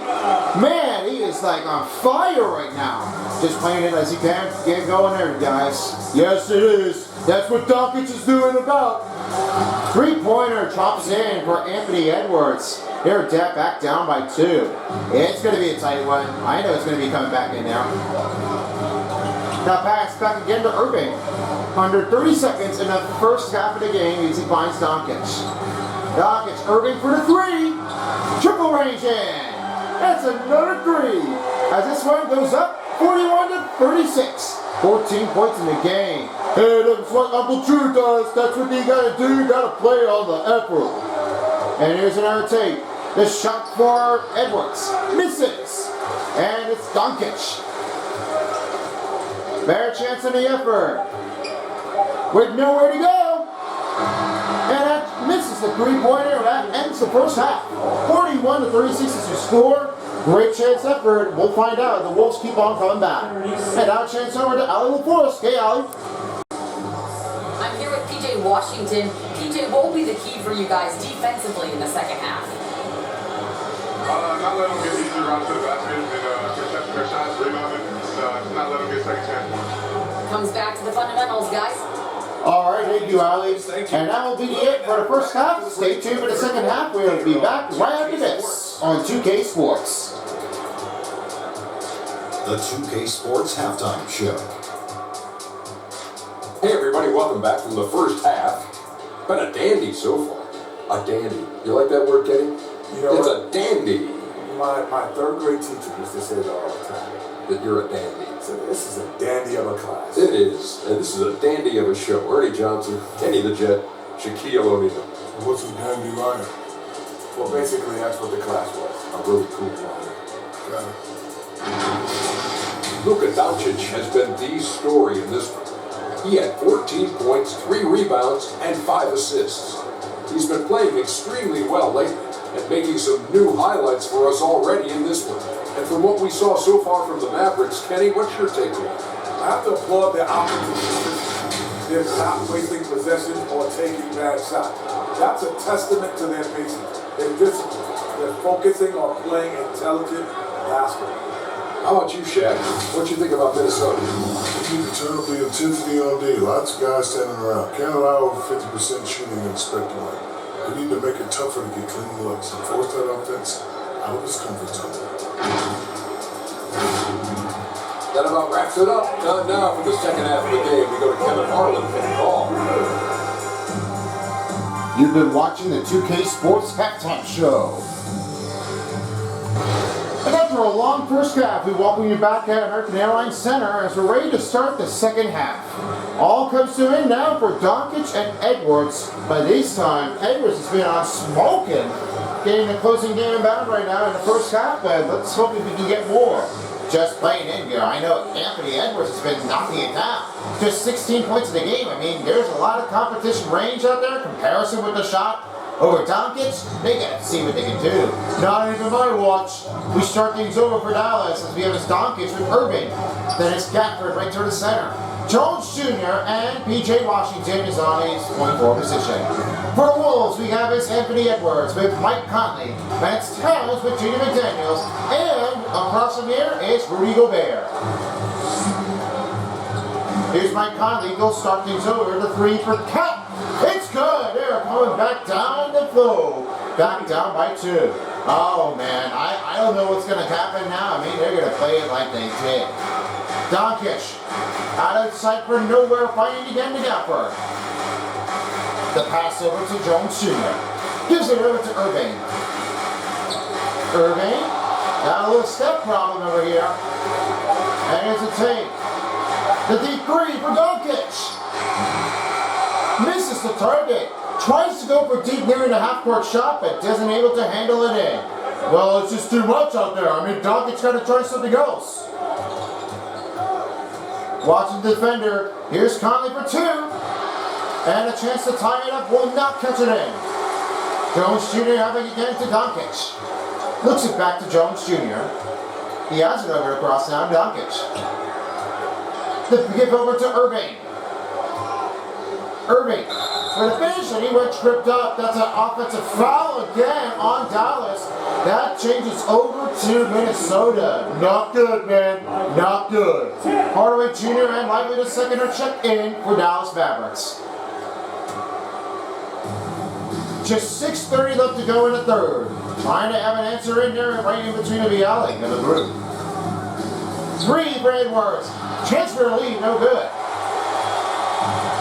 Speaker 2: Man, he is like on fire right now. Just playing it as he can. Get going there, guys. Yes, it is. That's what Doncic is doing about. 3-pointer drops in for Anthony Edwards. They're back down by 2. It's going to be a tight one. I know it's going to be coming back in now. Now pass back again to Irving. Under 30 seconds in the first half of the game as he finds Doncic. Doncic, Irving for the 3. Triple range in. That's another 3. As this one goes up 41-36. 14 points in the game. Hey, that's what Uncle Drew does. That's what you gotta do. You gotta play on the effort. And here's another take. The shot for Edwards. Misses. And it's Doncic. Better chance in the effort. With nowhere to go. And that misses the 3-pointer. That ends the first half. 41-36 is your score. Great chance effort. We'll find out. The Wolves keep on coming back. And now chance over to Ali LaForce. Hey, Ali.
Speaker 10: I'm here with PJ Washington. PJ, what will be the key for you guys defensively in the second half?
Speaker 11: Not let them get easy around to the basket and contest their shots, rebound, and not let them get second chance.
Speaker 10: Comes back to the fundamentals, guys.
Speaker 2: All right, thank you, Ali. And that will be it for the first half. Stay tuned for the second half. We'll be back right after this on 2K Sports.
Speaker 12: The 2K Sports Halftime Show.
Speaker 13: Hey everybody, welcome back from the first half. Been a dandy so far. A dandy. You like that word, Kenny?
Speaker 14: You know
Speaker 13: it's
Speaker 14: what?
Speaker 13: a dandy.
Speaker 14: My third grade teacher used to say that all the time.
Speaker 13: That you're a dandy.
Speaker 14: So this is a dandy of a class.
Speaker 13: It is. And this is a dandy of a show. Ernie Johnson, Kenny the Jet, Shaquille O'Neal.
Speaker 14: What's a dandy line? Well, basically that's what the class was.
Speaker 13: A really cool line.
Speaker 14: Got it.
Speaker 13: Luka Doncic has been the story in this one. He had 14 points, 3 rebounds, and 5 assists. He's been playing extremely well lately and making some new highlights for us already in this one. And from what we saw so far from the Mavericks, Kenny, what's your take on it?
Speaker 14: I have to applaud their opportunity. They're not wasting possession or taking bad shots. That's a testament to their patience. They're disciplined. They're focusing on playing intelligent basketball.
Speaker 13: How about you, Shaq? What you think about Minnesota?
Speaker 15: We need to turn up the intensity on D. Lots of guys standing around. Can't allow over 50% shooting in the spectrum line. We need to make it tougher to get clean looks and force that offense out of his comfort zone.
Speaker 13: That about wraps it up. Time now for the second half of the game. We go to Kevin Harlan for the call.
Speaker 2: You've been watching the 2K Sports Halftime Show. And after a long first half, we welcome you back at American Airlines Center as we're ready to start the second half. All comes to an end now for Doncic and Edwards. By this time, Edwards has been on smoking, getting the closing game inbound right now in the first half, but let's hope if we can get more. Just playing in here, I know Anthony Edwards has been knocking it down. Just 16 points in the game. I mean, there's a lot of competition range out there. Comparison with the shot over Doncic, they gotta see what they can do. Not even my watch. We start things over for Dallas as we have his Doncic with Irving. Then it's Gafford right to the center. Jones Jr. and PJ Washington is on his point forward position. For the Wolves, we have his Anthony Edwards with Mike Conley. Vance Towns with Junior McDaniels. And across from here is Rudy Gobert. Here's Mike Conley. He'll start things over. The three for Cat. It's good. They're coming back down the flow. Back down by 2. Oh, man. I don't know what's going to happen now. I mean, they're going to play it like they did. Doncic. Out of sight for nowhere, finding again to Gafford. The pass over to Jones Jr. Gives it over to Irving. Irving. Got a little step problem over here. And here's a take. The deep three for Doncic. Misses the target. Tries to go for deep nearing the half-court shot, but isn't able to handle it in. Well, it's just too much out there. I mean, Doncic got to try something else. Watching the defender. Here's Conley for 2. And a chance to tie it up. Will not catch it in. Jones Jr. having it again to Doncic. Looks it back to Jones Jr. He has it over across now to Doncic. The give over to Irving. Irving for the finish, and he went tripped up. That's an offensive foul again on Dallas. That changes over to Minnesota. Not good, man. Not good. Hardaway Jr. and Lively the second are checked in for Dallas Mavericks. Just 6:30 left to go in the third. Trying to have an answer in there right in between the Bialik and the group. 3 for Edwards. Chance for a lead, no good.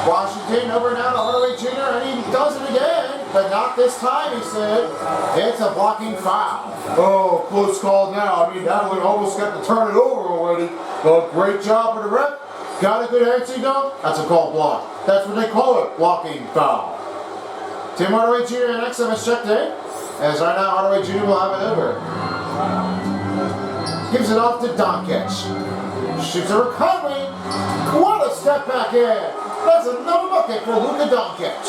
Speaker 2: Washington over now to Hardaway Jr. and he does it again, but not this time, he said. It's a blocking foul. Oh, close call now. I mean, that one almost got to turn it over already. But great job for the ref. Got a good answer, though. That's a called block. That's what they call it, blocking foul. Tim Hardaway Jr. and XM is checked in. As right now, Hardaway Jr. will have it over. Gives it off to Doncic. Shoots over Conley. What a step back in. That's another bucket for Luka Doncic.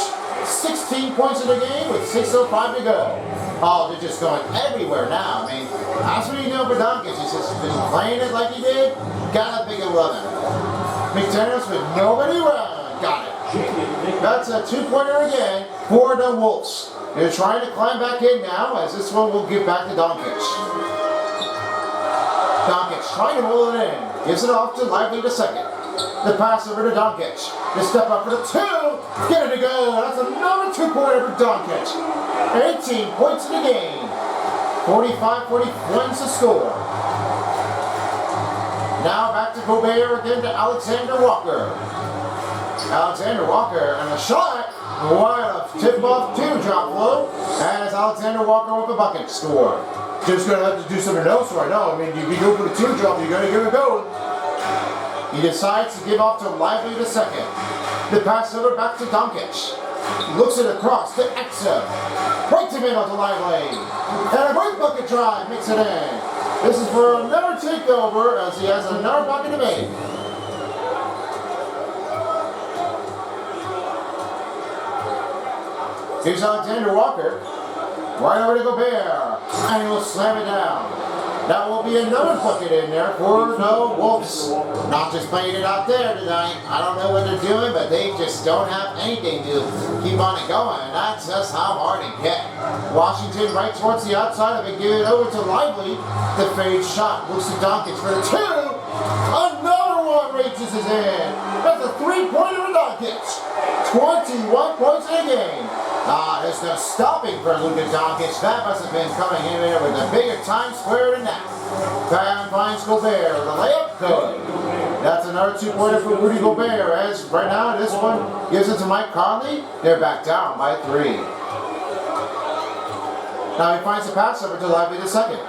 Speaker 2: 16 points in the game with 6:05 to go. Oh, they're just going everywhere now. I mean, that's what you know for Doncic. He's just been playing it like he did. Got a big 11. McDaniels with nobody around. Got it. That's a 2-pointer again for the Wolves. They're trying to climb back in now, as this one will give back to Doncic. Doncic trying to roll it in. Gives it off to Lively the second. The pass over to Doncic. The step up for the 2. Get it to go. That's another 2-pointer for Doncic. 18 points in the game. 45-40 to score. Now back to Gobert again to Alexander Walker. Alexander Walker and a shot. What a tip-off 2 drop low. As Alexander Walker with a bucket score. Just going to have to do something else right now. I mean, if you go for the 2 drop, you got to give it going. He decides to give off to Lively the second. The pass over back to Doncic. Looks it across to Exa. Right to middle to Lively. And a great bucket drive makes it in. This is for another takeover as he has another bucket to make. Here's Alexander Walker. Right over to Gobert. And he'll slam it down. That will be another bucket in there for the Wolves. Not just playing it out there tonight. I don't know what they're doing, but they just don't have anything to keep on it going. And that's just how hard it gets. Washington right towards the outside of it. Give it over to Lively. The fade shot. Looks to Doncic for the 2. Another one reaches his in. That's a 3-pointer for Doncic. 21 points in the game. There's no stopping for Luka Doncic. That must have been coming in there with a bigger time square than that. Van finds Gobert. The layup good. That's another 2-pointer for Rudy Gobert, as right now this one gives it to Mike Conley. They're back down by 3. Now he finds the pass over to Lively the second.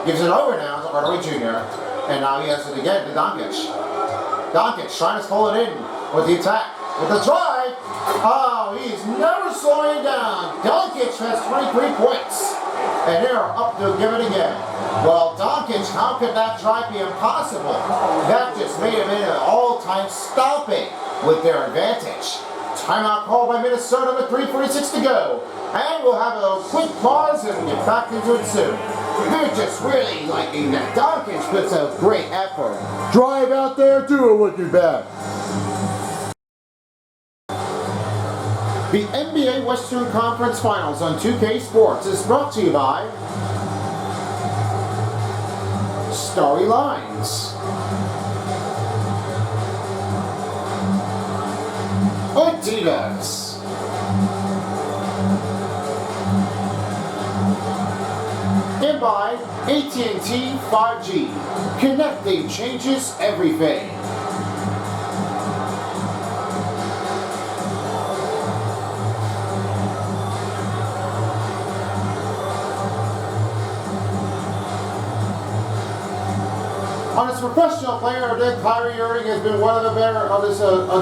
Speaker 2: Gives it over now to Hardaway Jr. And now he has it again to Doncic. Doncic trying to pull it in with the attack. With the drive. Oh, he's never slowing down. Doncic has 23 points. And they're up to give it again. Well, Doncic, how could that drive be impossible? That just made him an all-time stopping with their advantage. Timeout call by Minnesota with 3:46 to go. And we'll have a quick pause and get back into it soon. They're just really liking that. Doncic puts a great effort. Drive out there, do it with your back. The NBA Western Conference Finals on 2K Sports is brought to you by Storylines, Adidas, and by AT&T 5G. Connecting changes everything. On his professional player, Kyrie Irving has been one of the better,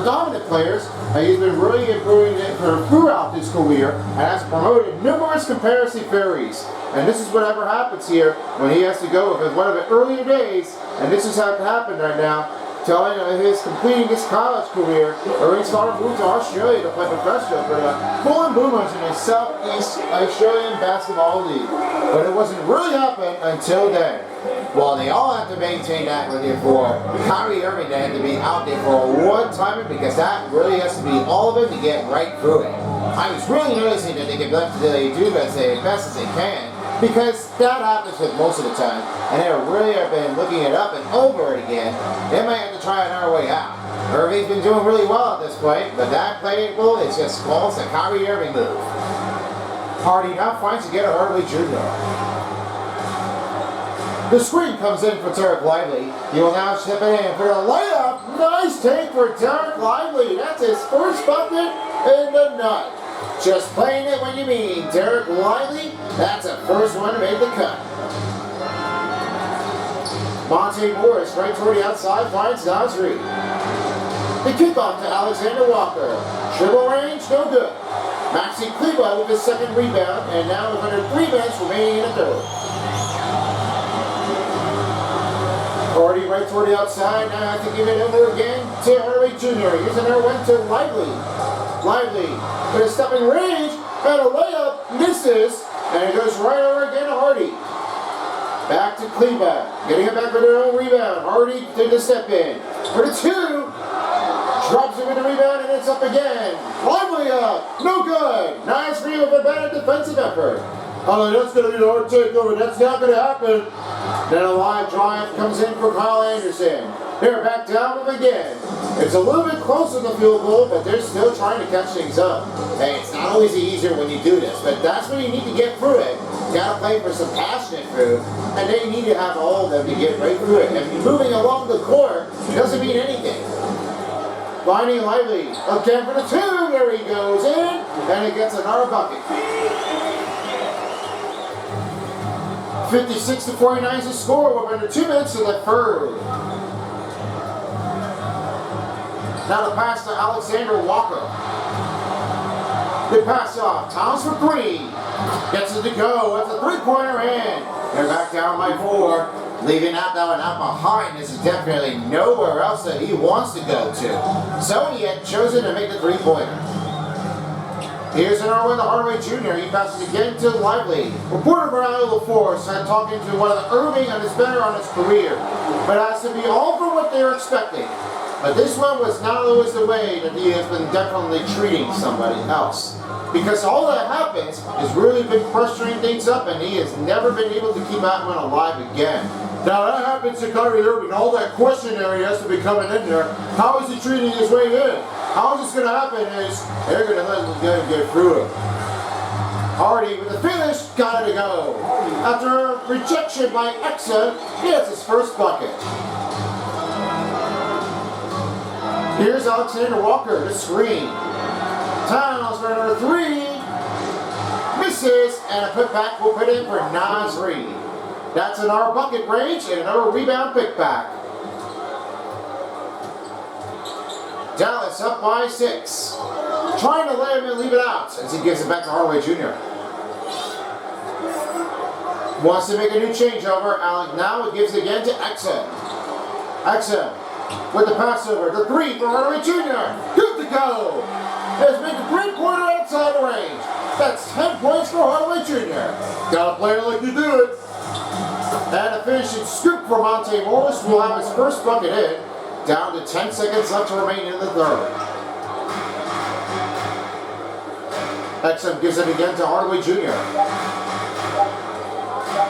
Speaker 2: dominant players. He's been really improving it throughout his career and has promoted numerous comparison theories. And this is whatever happens here when he has to go with one of the earlier days, and this is how it happened right now. Telling his completing his college career, Irving's father moved to Australia to play professional for the Fulham Boomers in the Southeast Australian Basketball League. But it wasn't really happening until then. Well, they all have to maintain that with you for Kyrie Irving. They have to be out there for a one-timer because that really has to be all of it to get right through it. I was really noticing that they get left to do as best as they can, because that happens with most of the time, and they really have been looking it up and over it again. They might have to try another way out. Irving's been doing really well at this point, but that play rule is just calls the Kyrie Irving move. Hardy now finds to get a Hardaway Jr. The screen comes in for Derek Lively. He will now step it in for the layup. Nice take for Derek Lively. That's his first bucket in the night. Just playing it when you mean. Derek Lively, that's the first one to make the cut. Monte Morris right toward the outside finds Nasri. The kickoff to Alexander Walker. Dribble range, no good. Maxi Kleber with his second rebound, and now with under 3 minutes remaining in the third. Hardy right toward the outside, now have to give it over again to Hardaway Jr. Here's another one to Lively. Lively with a stepping range, and a layup, misses, and it goes right over again to Hardy. Back to Kleber, getting it back with their own rebound. Hardy did the step in. For the 2, drops it with the rebound, and it's up again. Lively up, no good. Nice free with a better defensive effort. Oh, that's going to be the hard takeover. That's not going to happen. Then a wide drive comes in for Kyle Anderson. They're back down with again. It's a little bit closer to the field goal, but they're still trying to catch things up. Hey, it's not always easier when you do this, but that's when you need to get through it. You got to play for some passionate food, and they need to have all of them to get right through it. And moving along the court doesn't mean anything. Finding Lively again for the 2. There he goes in, and he gets another bucket. 56-49 is the score with under 2 minutes in the third. Now the pass to Alexander Walker. The pass off. Towns for 3. Gets it to go. That's a 3-pointer in. They're back down by 4. Leaving that one out behind. This is definitely nowhere else that he wants to go to. So he had chosen to make the 3-pointer. Here's another one to Hardaway Jr. He passes again to Lively. Reporter for Iowa Force talking to one of the Irving on his better on his career. But it has to be all for what they're expecting. But this one was not always the way that he has been definitely treating somebody else. Because all that happens is really been pressuring things up, and he has never been able to keep that one alive again. Now that happens to Kyrie Irving. All that questionary has to be coming in there. How is he treating his way in? How is this going to happen? Is they're going to let him get through it. Hardy with the finish, got it to go. After a rejection by Exa, he has his first bucket. Here's Alexander Walker, the screen. Towns for number 3. Misses, and a putback will put in for Naz Reid. That's in our bucket range, and another rebound pickback. Dallas up by 6. Trying to let him leave it out as he gives it back to Hardaway Jr. Wants to make a new changeover. Alec now it gives it again to Exum. Exum with the passover. The 3 for Hardaway Jr. Good to go. Has made a 3-pointer outside the range. That's 10 points for Hardaway Jr. Gotta play it like you do it. And a finishing scoop for Monte Morris will have his first bucket in. Down to 10 seconds left to remain in the third. Exum gives it again to Hardaway Jr.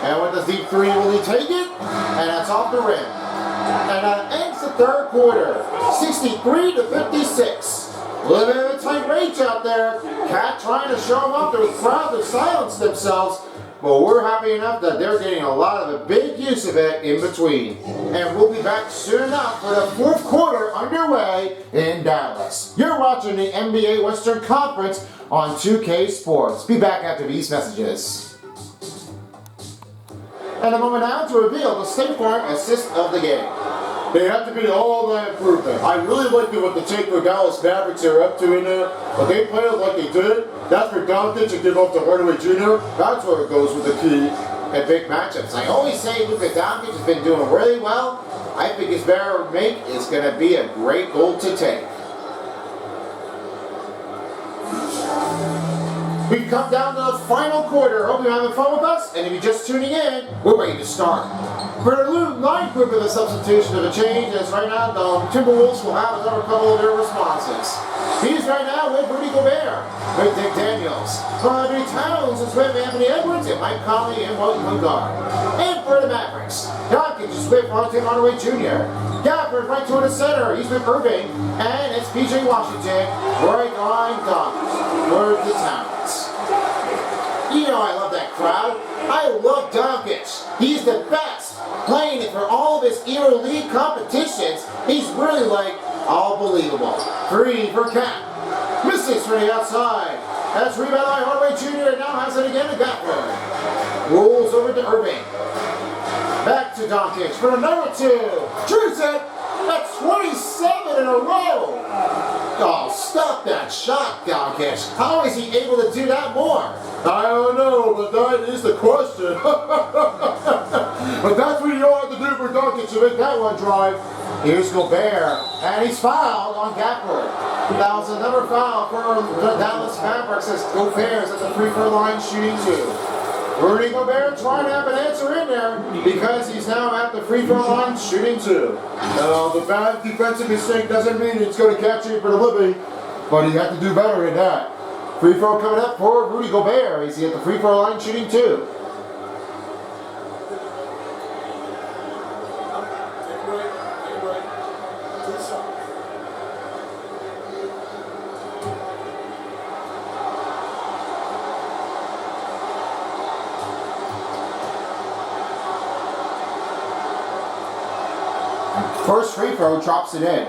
Speaker 2: And with the deep 3, will he take it? And that's off the rim. And that ends the third quarter. 63 to 56. A little bit of a tight range out there. Cat trying to show them up. They're proud to silence themselves. But we're happy enough that they're getting a lot of a big use of it in between. And we'll be back soon enough for the fourth quarter underway in Dallas. You're watching the NBA Western Conference on 2K Sports. Be back after these messages. And a moment now to reveal the State Farm assist of the game. They have to be all that improvement. I really liked what the take the Dallas Mavericks are up to in there, but they played it like they did. That's for Doncic to give up to Hardaway Jr. That's where it goes with the key and big matchups. I always say Luka Doncic has been doing really well. I think his better make is going to be a great goal to take. We've come down to the final quarter. Hope you're having fun with us. And if you're just tuning in, we're ready to start. For the line group of the substitution of a change, as right now the Timberwolves will have another couple of their responses. He's right now with Rudy Gobert, with Dick Daniels. Bobby Towns is with Anthony Edwards and Mike Conley and Wilton Lingard. And for the Mavericks, Doncic is with Tim Hardaway Jr. Gafford right toward the center. He's with Irving. And it's PJ Washington right on Doncic for the Towns. You know I love that crowd. I love Doncic. He's the best. Playing it for all of his EuroLeague competitions. He's really like all believable. 3 for Cat. Misses from the outside. That's rebound by Hardaway Jr. Now has it again to Gafford. Rolls over to Irving. Back to Doncic for another 2. Drews it. That's 27 in a row. Oh, stop that shot, Doncic. How is he able to do that more? I don't know, but that is the question. But that's what you don't have to do for Doncic to make that one drive. Here's Gobert, and he's fouled on Gafford. That was another foul for the Dallas Mavericks as Gobert is at the free throw line shooting 2. Rudy Gobert trying to have an answer in there because he's now at the free throw line shooting 2. Now, the bad defensive mistake doesn't mean it's going to catch you for the living, but you have to do better than that. Free throw coming up for Rudy Gobert. He's at the free throw line shooting 2. First free throw drops it in.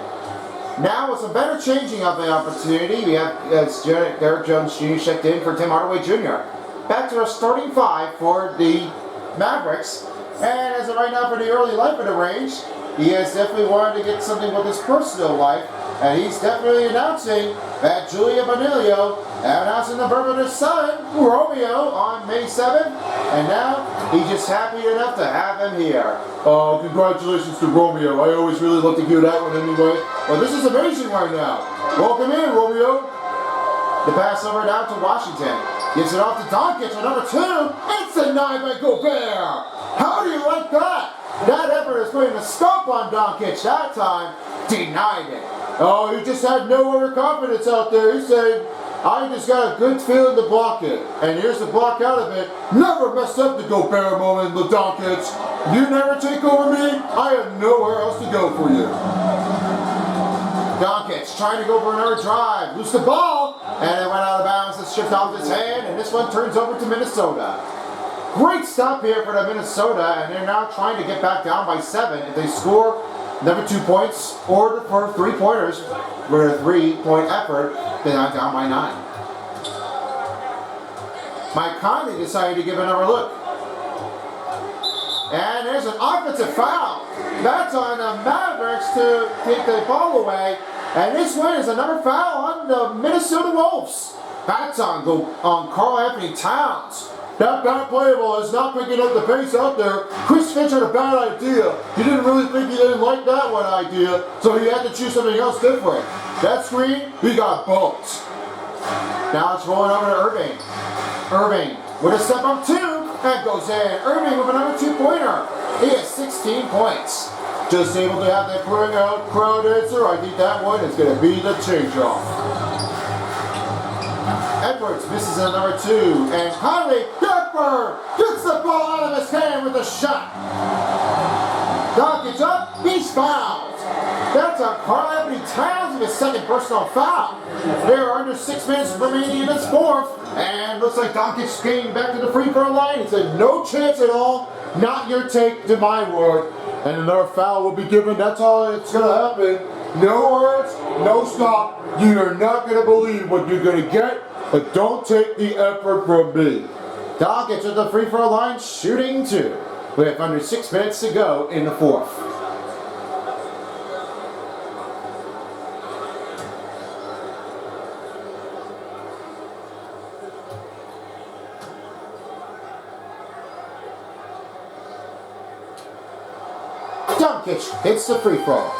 Speaker 2: Now with some better changing of the opportunity, we have Derek Jones Jr. checked in for Tim Hardaway Jr. Back to our starting 5 for the Mavericks. And as of right now for the early life of the range, he has definitely wanted to get something with his personal life. And he's definitely announcing that Julia Bonilio announcing the birth of his son, Romeo, on May 7th. And now he's just happy enough to have him here. Oh, congratulations to Romeo. I always really love to hear that one anyway. Well, this is amazing right now. Welcome in, Romeo. The pass over down to Washington. Gives it off to Doncic for number 2. It's denied by Gobert. How do you like that? That effort is putting a stop on Doncic that time. Denied it. Oh, he just had no overconfidence out there. He said, I just got a good feeling to block it. And here's the block out of it. Never messed up the Gobert moment, Doncic. You never take over me, I have nowhere else to go for you. Doncic trying to go for another drive. Loose the ball. And it went out of bounds. It's stripped off his hand. And this one turns over to Minnesota. Great stop here for the Minnesota. And they're now trying to get back down by 7. If they score Number 2 points or for 3-pointers with a 3-point effort, then I'm down by 9. Mike Conley decided to give another look. And there's an offensive foul. That's on the Mavericks to take the ball away. And this one is another foul on the Minnesota Wolves. That's on Karl Anthony Towns. That bad play ball is not picking up the pace out there. Chris Finch had a bad idea. He didn't really think he didn't like that one idea, so he had to choose something else different. That screen, he got bumped. Now it's rolling over to Irving. Irving with a step up 2, and goes in. Irving with another 2-pointer. He has 16 points. Just able to have that crowd answer. I think that one is going to be the change-off. Edwards misses a number 2, and Conley gets the ball out of his hand with a shot. Doncic up, he's fouled. That's on Karl Anthony Towns with his second personal foul. There are under 6 minutes remaining in this fourth, and looks like Doncic came back to the free throw line. He said, no chance at all, not your take to my word. And another foul will be given. That's all that's going to happen. No words, no stop. You're not going to believe what you're going to get, but don't take the effort from me. Doncic at the free throw line, shooting 2, with under 6 minutes to go in the fourth. Doncic hits the free throw.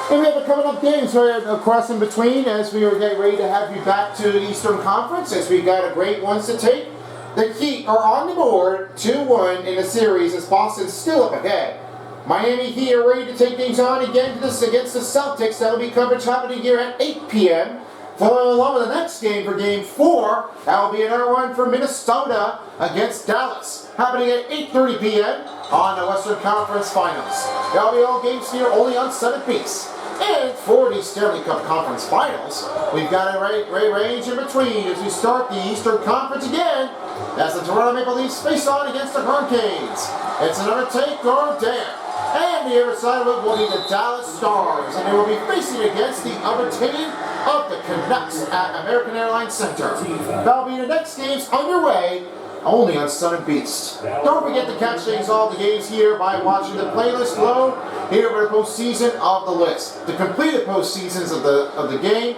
Speaker 2: And we have a coming up games right across in between as we are getting ready to have you back to the Eastern Conference as we got a great ones to take. The Heat are on the board 2-1 in the series as Boston's still up ahead. Miami Heat are ready to take things on again against the Celtics. That'll be coverage happening here at 8 p.m. Following along with the next game for Game 4, that'll be another one for Minnesota against Dallas. Happening at 8:30 p.m. on the Western Conference Finals. That'll be all games here only on Sun Peace. And for the Stanley Cup Conference Finals, we've got a great range in between as we start the Eastern Conference again as the Toronto Maple Leafs face on against the Hurricanes. It's another take or dare. And the other side of it will be the Dallas Stars, and they will be facing against the other team of the Canucks at American Airlines Center. That'll be the next games underway only on Sun and Beast. Don't forget to catch things all the games here by watching the playlist below here for the postseason of the list. The completed postseasons of the game,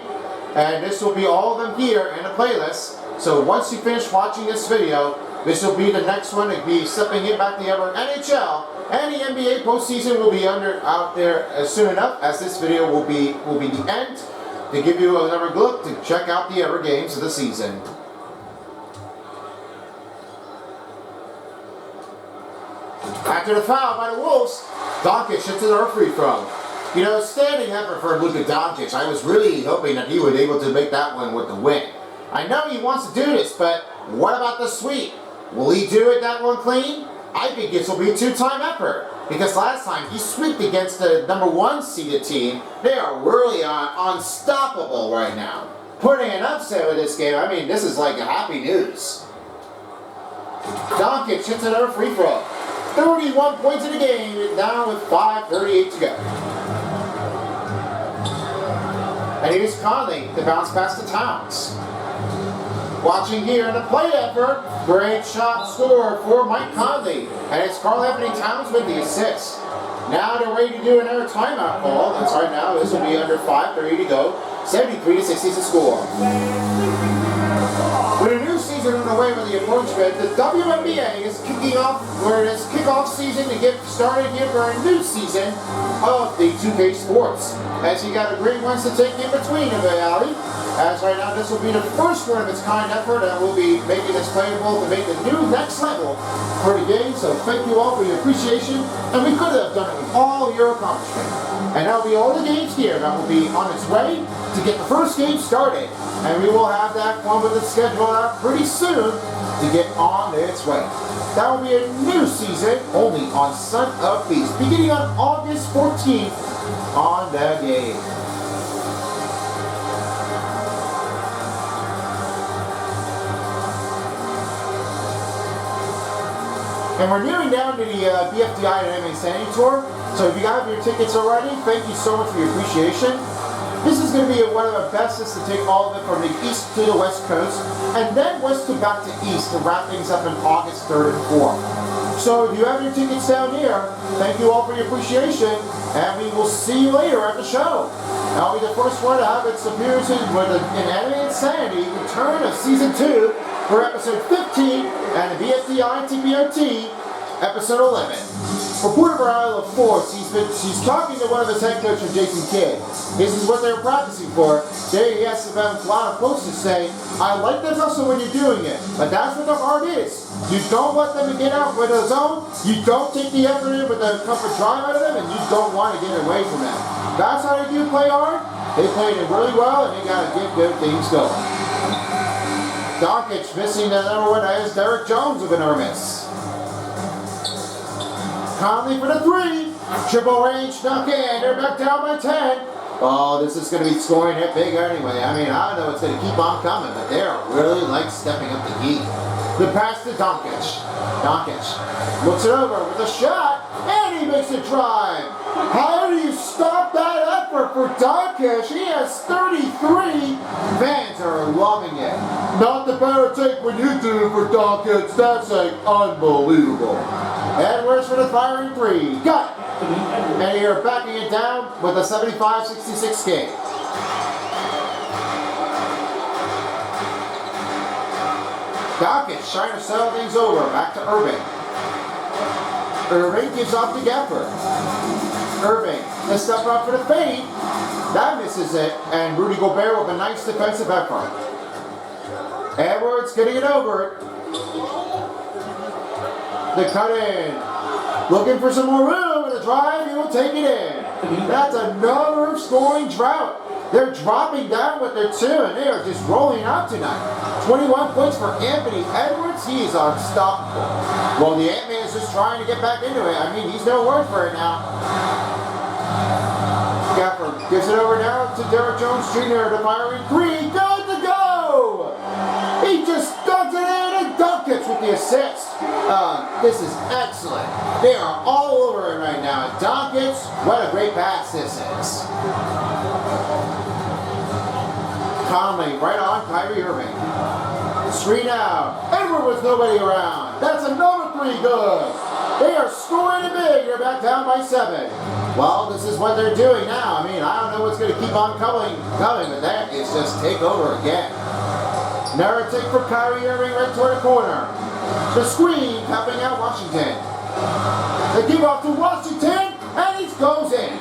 Speaker 2: and this will be all of them here in the playlist. So once you finish watching this video, this will be the next one to be stepping in back the other NHL, and the NBA postseason will be out there soon enough, as this video will be the end to give you another look to check out the other games of the season. After the foul by the Wolves, Doncic hits another free throw. You know, standing effort for Luka Doncic. I was really hoping that he would be able to make that one with the win. I know he wants to do this, but what about the sweep? Will he do it that one clean? I think this will be a 2-time effort. Because last time he swept against the number 1 seeded team, they are really unstoppable right now. Putting an upset with this game, I mean, this is like a happy news. Doncic hits another free throw. 31 points in the game, now with 5:38 to go. And here's Conley to bounce past the Towns. Watching here in the play effort, great shot score for Mike Conley. And it's Karl Anthony Towns with the assist. Now they're ready to do another timeout call. That's right now, this will be under 5:30 to go. 73-60 is the score. With a new season underway with the approachment, the WNBA is kicking off, where it is kickoff season to get started here for a new season of the 2K Sports. As you got a great ones to take in between of it, Allie. As right now, this will be the first one of its kind effort, and we'll be making this playable to make the new next level for the game. So thank you all for your appreciation, and we could have done it with all your accomplishment. And that'll be all the games here that will be on its way to get the first game started. And we will have that one with the schedule out pretty soon to get on its way. That will be a new season only on Son of Beast, beginning on August 14th on the game. And we're nearing down to the BFDI and MMA Sanity Tour. So if you have your tickets already, thank you so much for your appreciation. This is going to be one of our bestest to take all of it from the east to the west coast, and then west to back to east to wrap things up in August 3rd and 4th. So if you have your tickets down here, thank you all for your appreciation, and we will see you later at the show. I'll be the first one to have its appearance with an Anime Insanity return of Season 2 for Episode 15 and the BSDI TPOT Episode 11. Reporter for Isle of Force, she's talking to one of his head coaches, Jason Kidd. This is what they're practicing for. There he has a lot of quotes to say, I like this hustle when you're doing it, but that's what the heart is. You don't let them get out with a zone, you don't take the effort in with the comfort drive out of them, and you don't want to get away from them. That's how they do play hard. They played it really well, and they got to get good things going. Doncic missing the number one as Derek Jones with an miss. Conley for the 3. Triple range knock in. They're back down by 10. Oh, this is going to be scoring it big anyway. I mean, I know it's going to keep on coming, but they are really stepping up the heat. The pass to Doncic. Doncic looks it over with a shot, and he makes a drive. How do you stop that effort for Doncic? He has 33. Fans are loving it. Not the better take when you do it for Doncic. That's unbelievable. Edwards for the firing 3. Got it. And you're backing it down with a 75-66 game. Doncic trying to settle things over. Back to Irving. Irving gives off to Gafford. Irving, the step up for the fade. That misses it. And Rudy Gobert with a nice defensive effort. Edwards getting it over. The cut in. Looking for some more room with a drive, he will take it in. That's another scoring drought. They're dropping down with their 2, and they are just rolling out tonight. 21 points for Anthony Edwards. He is unstoppable. Well, the Ant-Man is just trying to get back into it. I mean, he's no worse for it now. Gafford gives it over now to Derek Jones Jr. The firing 3. Good to go! He just dunks it in, and Doncic with the assist. This is excellent. They are all over it right now. Doncic, what a great pass this is. Conley right on Kyrie Irving. Screen out. Edward with nobody around. That's another 3 good. They are scoring it big. They're back down by 7. Well, this is what they're doing now. I mean, I don't know what's going to keep on coming, but that is just take over again. Narrow take for Kyrie Irving right toward the corner. The screen helping out Washington. They give off to Washington, and he goes in.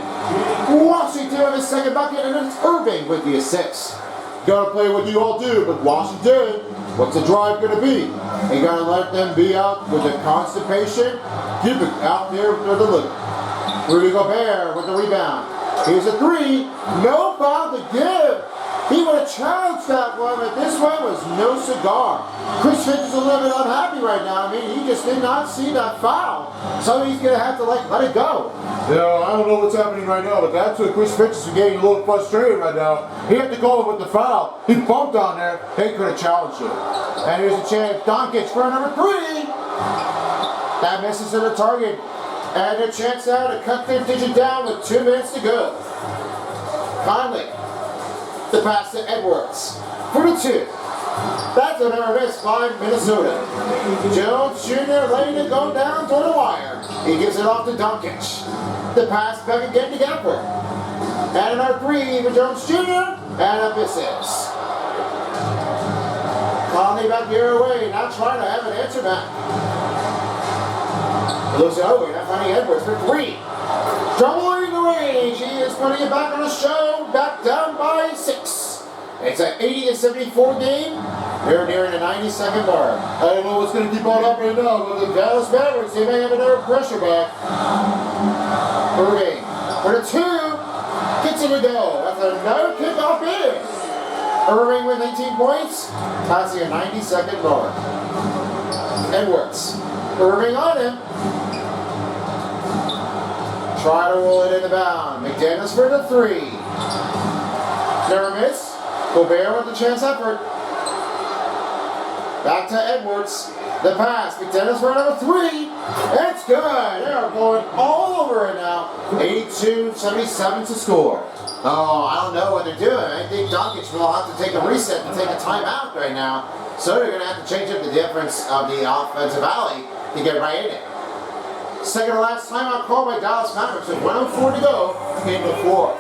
Speaker 2: Washington with his second bucket, and it's Irving with the assist. Gotta play what you all do, but Washington, what's the drive gonna be? You gotta let them be out with the constipation. Keep it out there for the look. Rudy Gobert with the rebound. Here's a 3. No foul to give. He would have challenged that one, but this one was no cigar. Chris Finch is a little bit unhappy right now. I mean, he just did not see that foul. So he's going to have to, let it go. Yeah, I don't know what's happening right now, but that's what Chris Finch is getting a little frustrated right now. He had to go with the foul. He bumped on there. They could have challenged it. And here's a chance. Doncic for number 3. That misses to the target. And a chance now to cut their digit down with 2 minutes to go. Conley. The pass to Edwards for the 2. That's another miss by Minnesota. Jones Jr. letting it go down toward the wire. He gives it off to Doncic. The pass back again to Gafford. And another 3 for Jones Jr. And a misses. Conley back the other way, not trying to have an answer back. He looks it over, now finding Edwards for 3. Doubling the range, he is putting it back on the show, back down by 6. It's an 80-74 game. They're nearing the 90-second mark. I don't know what's going to keep on up right now, but the Dallas Mavericks, they may have another pressure back. Irving for the 2, gets it to go. That's another kickoff in. Irving with 18 points, passing a 90-second mark. Edwards, Irving on him. Try to roll it in the bound. McDaniels for the 3. Never miss. Gobert with the chance effort. Back to Edwards. The pass, McDennis for number 3. It's good. They're going all over it now. 82-77 to score. Oh, I don't know what they're doing. I think Doncic will have to take a reset and take a timeout right now. So they're going to have to change up the difference of the offensive alley to get right in it. Second to last timeout call by Dallas Mavericks with 1:04 to go in the fourth.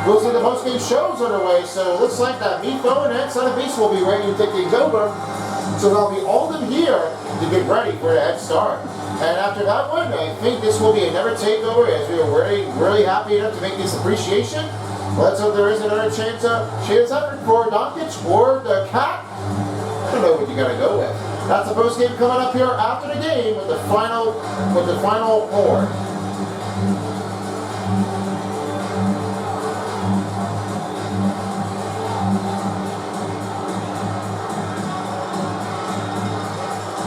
Speaker 2: We'll see the post-game shows underway, so it looks like that Mifo and Ed Son of Beast will be ready to take things over. So they'll be all of them here to get ready for the head start. And after that one, I think this will be another takeover as we are really happy enough to make this appreciation. Let's hope there is another chance effort for Doncic or the Cat. I don't know what you gotta go with. That's the post game coming up here after the game with the final horn.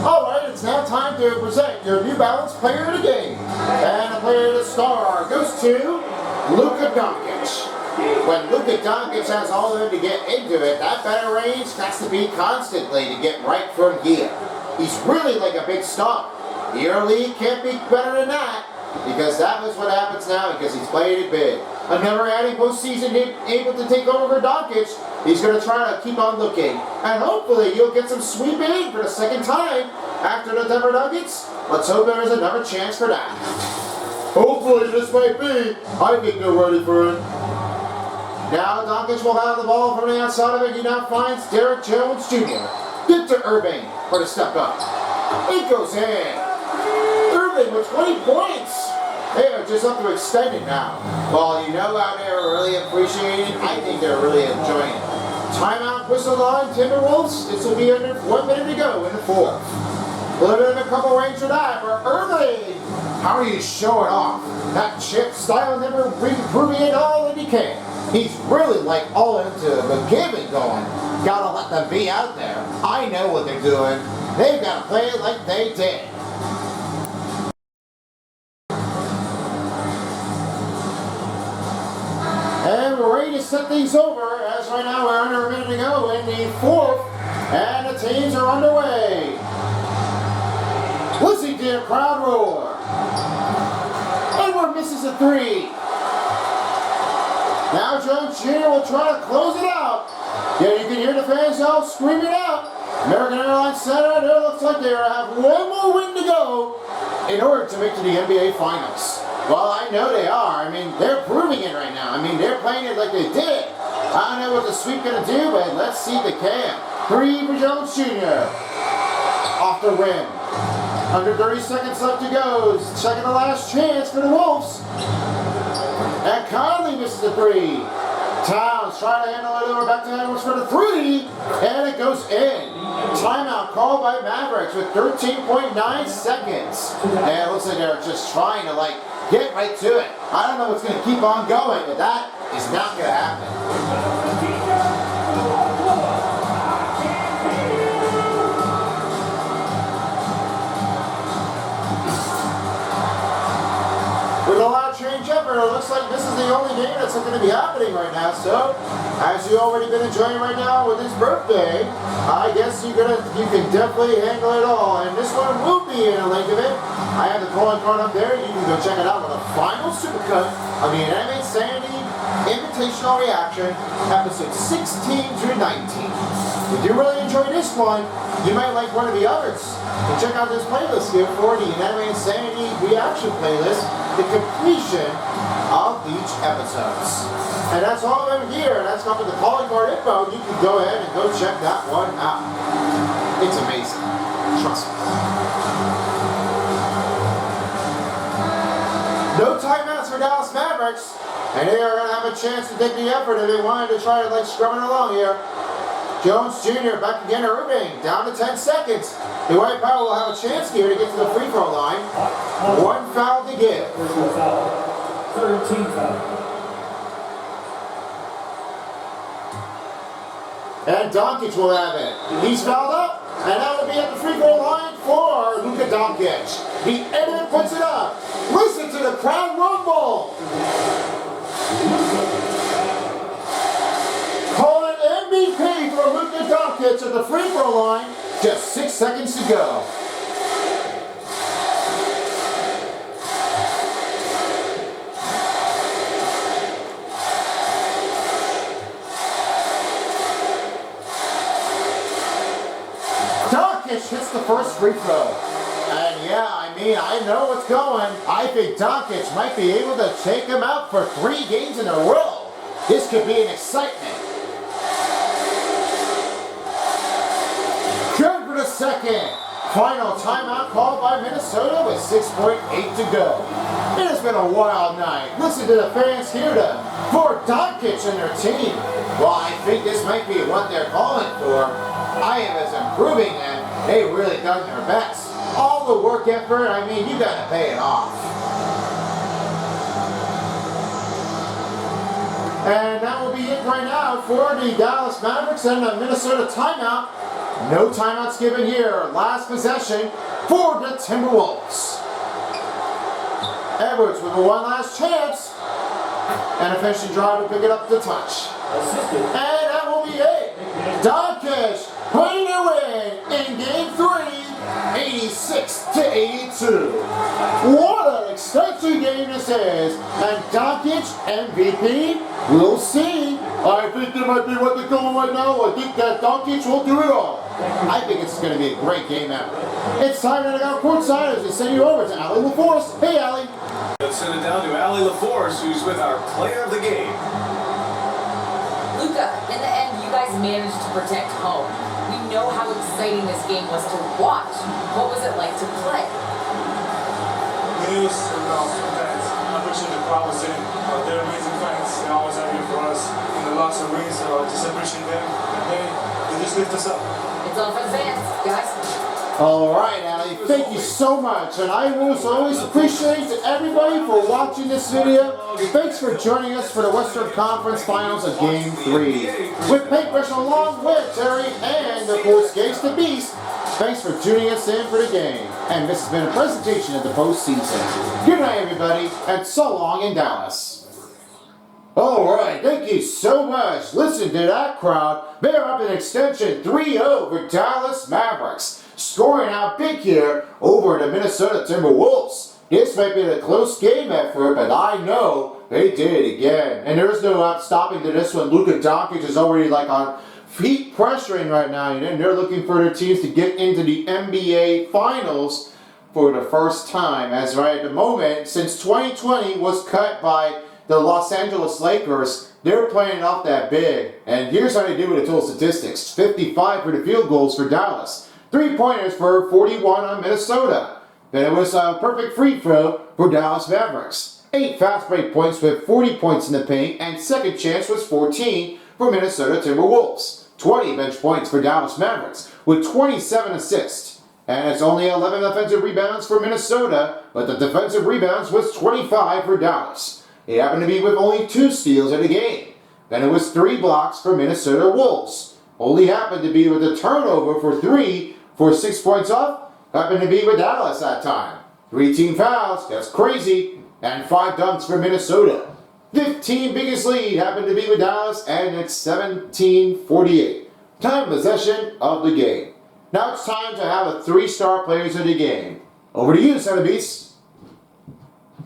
Speaker 2: Alright, it's now time to present your New Balance Player of the Game. And the player of the star goes to Luka Doncic. When Luka Doncic has all of him to get into it, that better range has to be constantly to get right from here. He's really like a big star. The EuroLeague can't be better than that, because that is what happens now because he's played it big. Another adding postseason able to take over for Doncic. He's going to try to keep on looking. And hopefully you'll get some sweep in for the second time after the Denver Nuggets. Let's hope there is another chance for that. Hopefully this might be. I think they're ready for it. Now Doncic will have the ball from the outside of it. He now finds Derek Jones Jr. Get to Irving for the step up. It goes in. Irving with 20 points. They are just up to extend it now. Well, you know out there are really appreciating. I think they're really enjoying it. Timeout whistled on Timberwolves. This will be under 1 minute to go in the fourth. A little bit of a couple range for that for Irving. How are you showing off? That chip style never proving it all that he can. He's really like all into the giving going. Gotta let them be out there. I know what they're doing. They've got to play it like they did. And we're ready to set things over as right now we're under a minute to go in the fourth. And the teams are underway. Listen to your crowd roar. Edward misses a 3. Now Jones Jr. will try to close it out. Yeah, you can hear the fans all screaming out. American Airlines Center, and it looks like they have one more win to go in order to make to the NBA Finals. Well, I know they are. I mean, they're proving it right now. I mean, they're playing it like they did. I don't know what the sweep going to do, but let's see the cam. 3 for Jones Jr. Off the rim. Under 30 seconds left to go. Second to last chance for the Wolves. And Conley misses the 3. Towns trying to handle it over back to Edwards for the 3. And it goes in. Timeout called by Mavericks with 13.9 seconds. And it looks like they're just trying to get right to it. I don't know what's going to keep on going, but that is not going to happen. With a lot of change effort, it looks like this is the only game that's going to be happening right now. So, as you've already been enjoying right now with his birthday, I guess you can definitely handle it all. And this one will be in a link of it. I have the calling card up there. You can go check it out with a final supercut of the Anime Sanity Invitational Reaction, episode 16 through 19. If you really enjoyed this one, you might like one of the others. And check out this playlist here for the Anime Insanity Reaction playlist, the completion of each episodes. And that's all of them here. That's not with the calling card info. You can go ahead and go check that one out. It's amazing. Trust me. No timeouts for Dallas Mavericks. And they are going to have a chance to take the effort if they wanted to try to scrum it along here. Jones Jr. back again to Irving, down to 10 seconds. The White Power will have a chance here to get to the free throw line. One foul to give.
Speaker 9: 13 foul.
Speaker 2: And Doncic will have it. He's fouled up, and that will be at the free throw line for Luka Doncic. The editor puts it up. Listen to the crowd rumble. Call it MVP for Luka Doncic at the free throw line. Just 6 seconds to go. Doncic hits the first free throw. And yeah, I mean, I know what's going. I think Doncic might be able to take him out for 3 games in a row. This could be an excitement. Good for the second. Final timeout called by Minnesota with 6.8 to go. It has been a wild night. Listen to the fans here for Doncic and their team. Well, I think this might be what they're calling for. I am as improving and they've really done their best. All the work effort, I mean, you gotta pay it off. And that will be it right now for the Dallas Mavericks and the Minnesota timeout. No timeouts given here. Last possession for the Timberwolves. Edwards with one last chance. And a finishing drive to pick it up to touch. And that will be it. Doncic putting it win in Game 3. 86-82. What an exciting game this is. And Doncic MVP, we'll see. I think it might be what they're going right now. I think that Doncic will do it all. I think it's going to be a great game effort. It's time to go courtside as we send you over to Allie LaForce. Hey, Allie.
Speaker 16: Let's send it down to Allie LaForce, who's with our player of the game.
Speaker 10: Luka, in the end, you guys managed to protect home. We know how exciting this game was to watch. What was it like to play?
Speaker 17: It was fantastic. I appreciate the crowd was in. They're amazing fans. They always are here for us in the loss and wins. So I just appreciate them. And they just lift us up.
Speaker 10: It's all for the fans, guys.
Speaker 2: All right, Allie, thank you so much. And I always appreciate everybody for watching this video. Thanks for joining us for the Western Conference Finals of Game 3. With Paintbrush along with Terry and, of course, Gates the Beast. Thanks for tuning us in for the game. And this has been a presentation of the postseason. Good night, everybody, and so long in Dallas. All right, thank you so much. Listen to that crowd. They're up in extension 3-0 for Dallas Mavericks. Scoring out big here over the Minnesota Timberwolves. This might be a close game effort, but I know they did it again. And there's no stopping to this one. Luka Doncic is already like on feet pressuring right now. And they're looking for their teams to get into the NBA Finals for the first time. As right at the moment, since 2020 was cut by the Los Angeles Lakers, they're playing off that big. And here's how they do with the total statistics. 55 for the field goals for Dallas. 3-pointers for 41 on Minnesota. Then it was a perfect free throw for Dallas Mavericks. 8 fast break points with 40 points in the paint, and second chance was 14 for Minnesota Timberwolves. 20 bench points for Dallas Mavericks with 27 assists. And it's only 11 offensive rebounds for Minnesota, but the defensive rebounds was 25 for Dallas. It happened to be with only 2 steals in the game. Then it was 3 blocks for Minnesota Wolves. Only happened to be with a turnover for 3 for 6 points off. Happened to be with Dallas that time. 3 team fouls, that's crazy. And 5 dunks for Minnesota. 15 biggest lead happened to be with Dallas, and it's 17-48. Time possession of the game. Now it's time to have a 3-star players of the game. Over to you, Center Beast.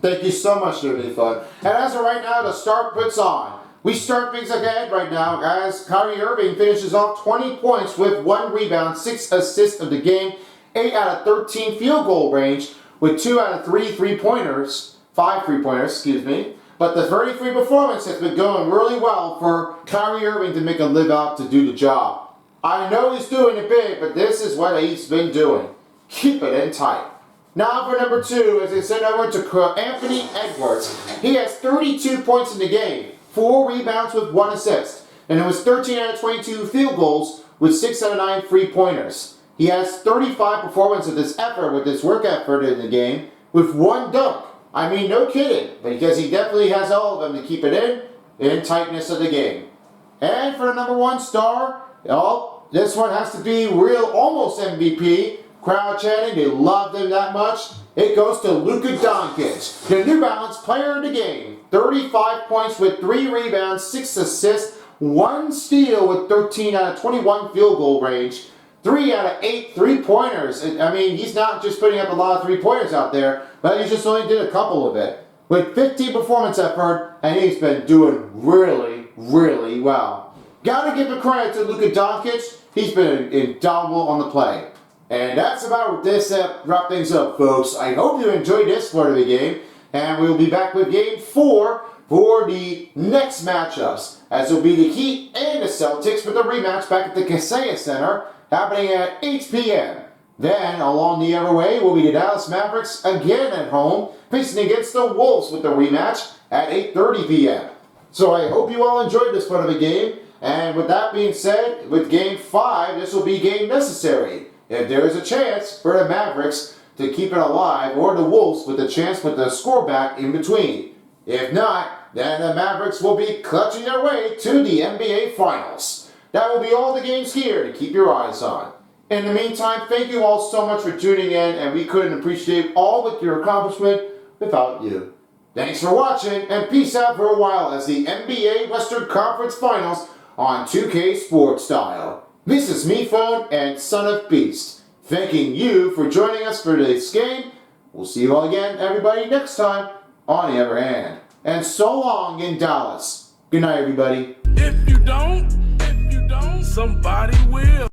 Speaker 2: Thank you so much, it'll be fun. And as of right now, the start puts on. We start things ahead right now as Kyrie Irving finishes off 20 points with 1 rebound, 6 assists of the game, 8 out of 13 field goal range with 2 out of 3 3-pointers, 5 3-pointers, excuse me. But the 33 performance has been going really well for Kyrie Irving to make a live out to do the job. I know he's doing it big, but this is what he's been doing. Keep it in tight. Now for number 2, as I send over to Anthony Edwards. He has 32 points in the game. 4 rebounds with 1 assist. And it was 13 out of 22 field goals with 6 out of 9 3-pointers. He has 35 performance of this effort with this work effort in the game with 1 dunk. I mean, no kidding. Because he definitely has all of them to keep it in tightness of the game. And for the number 1 star, this one has to be real almost MVP. Crowd chanting, they loved him that much. It goes to Luka Doncic, the New Balance player of the game. 35 points with 3 rebounds, 6 assists, 1 steal with 13 out of 21 field goal range, 3 out of 8 3-pointers. I mean, he's not just putting up a lot of 3-pointers out there, but he just only did a couple of it. With 15 performance effort, and he's been doing really, really well. Gotta give the credit to Luka Doncic. He's been indomitable on the play. And that's about this wrap things up, folks. I hope you enjoyed this part of the game, and we'll be back with Game 4 for the next matchups, as it will be the Heat and the Celtics with the rematch back at the Kaseya Center, happening at 8 p.m. Then, along the other way, will be the Dallas Mavericks again at home, facing against the Wolves with the rematch at 8:30 p.m. So I hope you all enjoyed this part of the game, and with that being said, with Game 5, this will be game necessary. If there is a chance for the Mavericks to keep it alive, or the Wolves with a chance with the score back in between. If not, then the Mavericks will be clutching their way to the NBA Finals. That will be all the games here to keep your eyes on. In the meantime, thank you all so much for tuning in, and we couldn't appreciate all of your accomplishment without you. Thanks for watching, and peace out for a while as the NBA Western Conference Finals on 2K Sports Style. This is me, Phone, and Son of Beast, thanking you for joining us for this game. We'll see you all again, everybody, next time on the other hand. And so long in Dallas. Good night, everybody.
Speaker 18: If you don't, somebody will.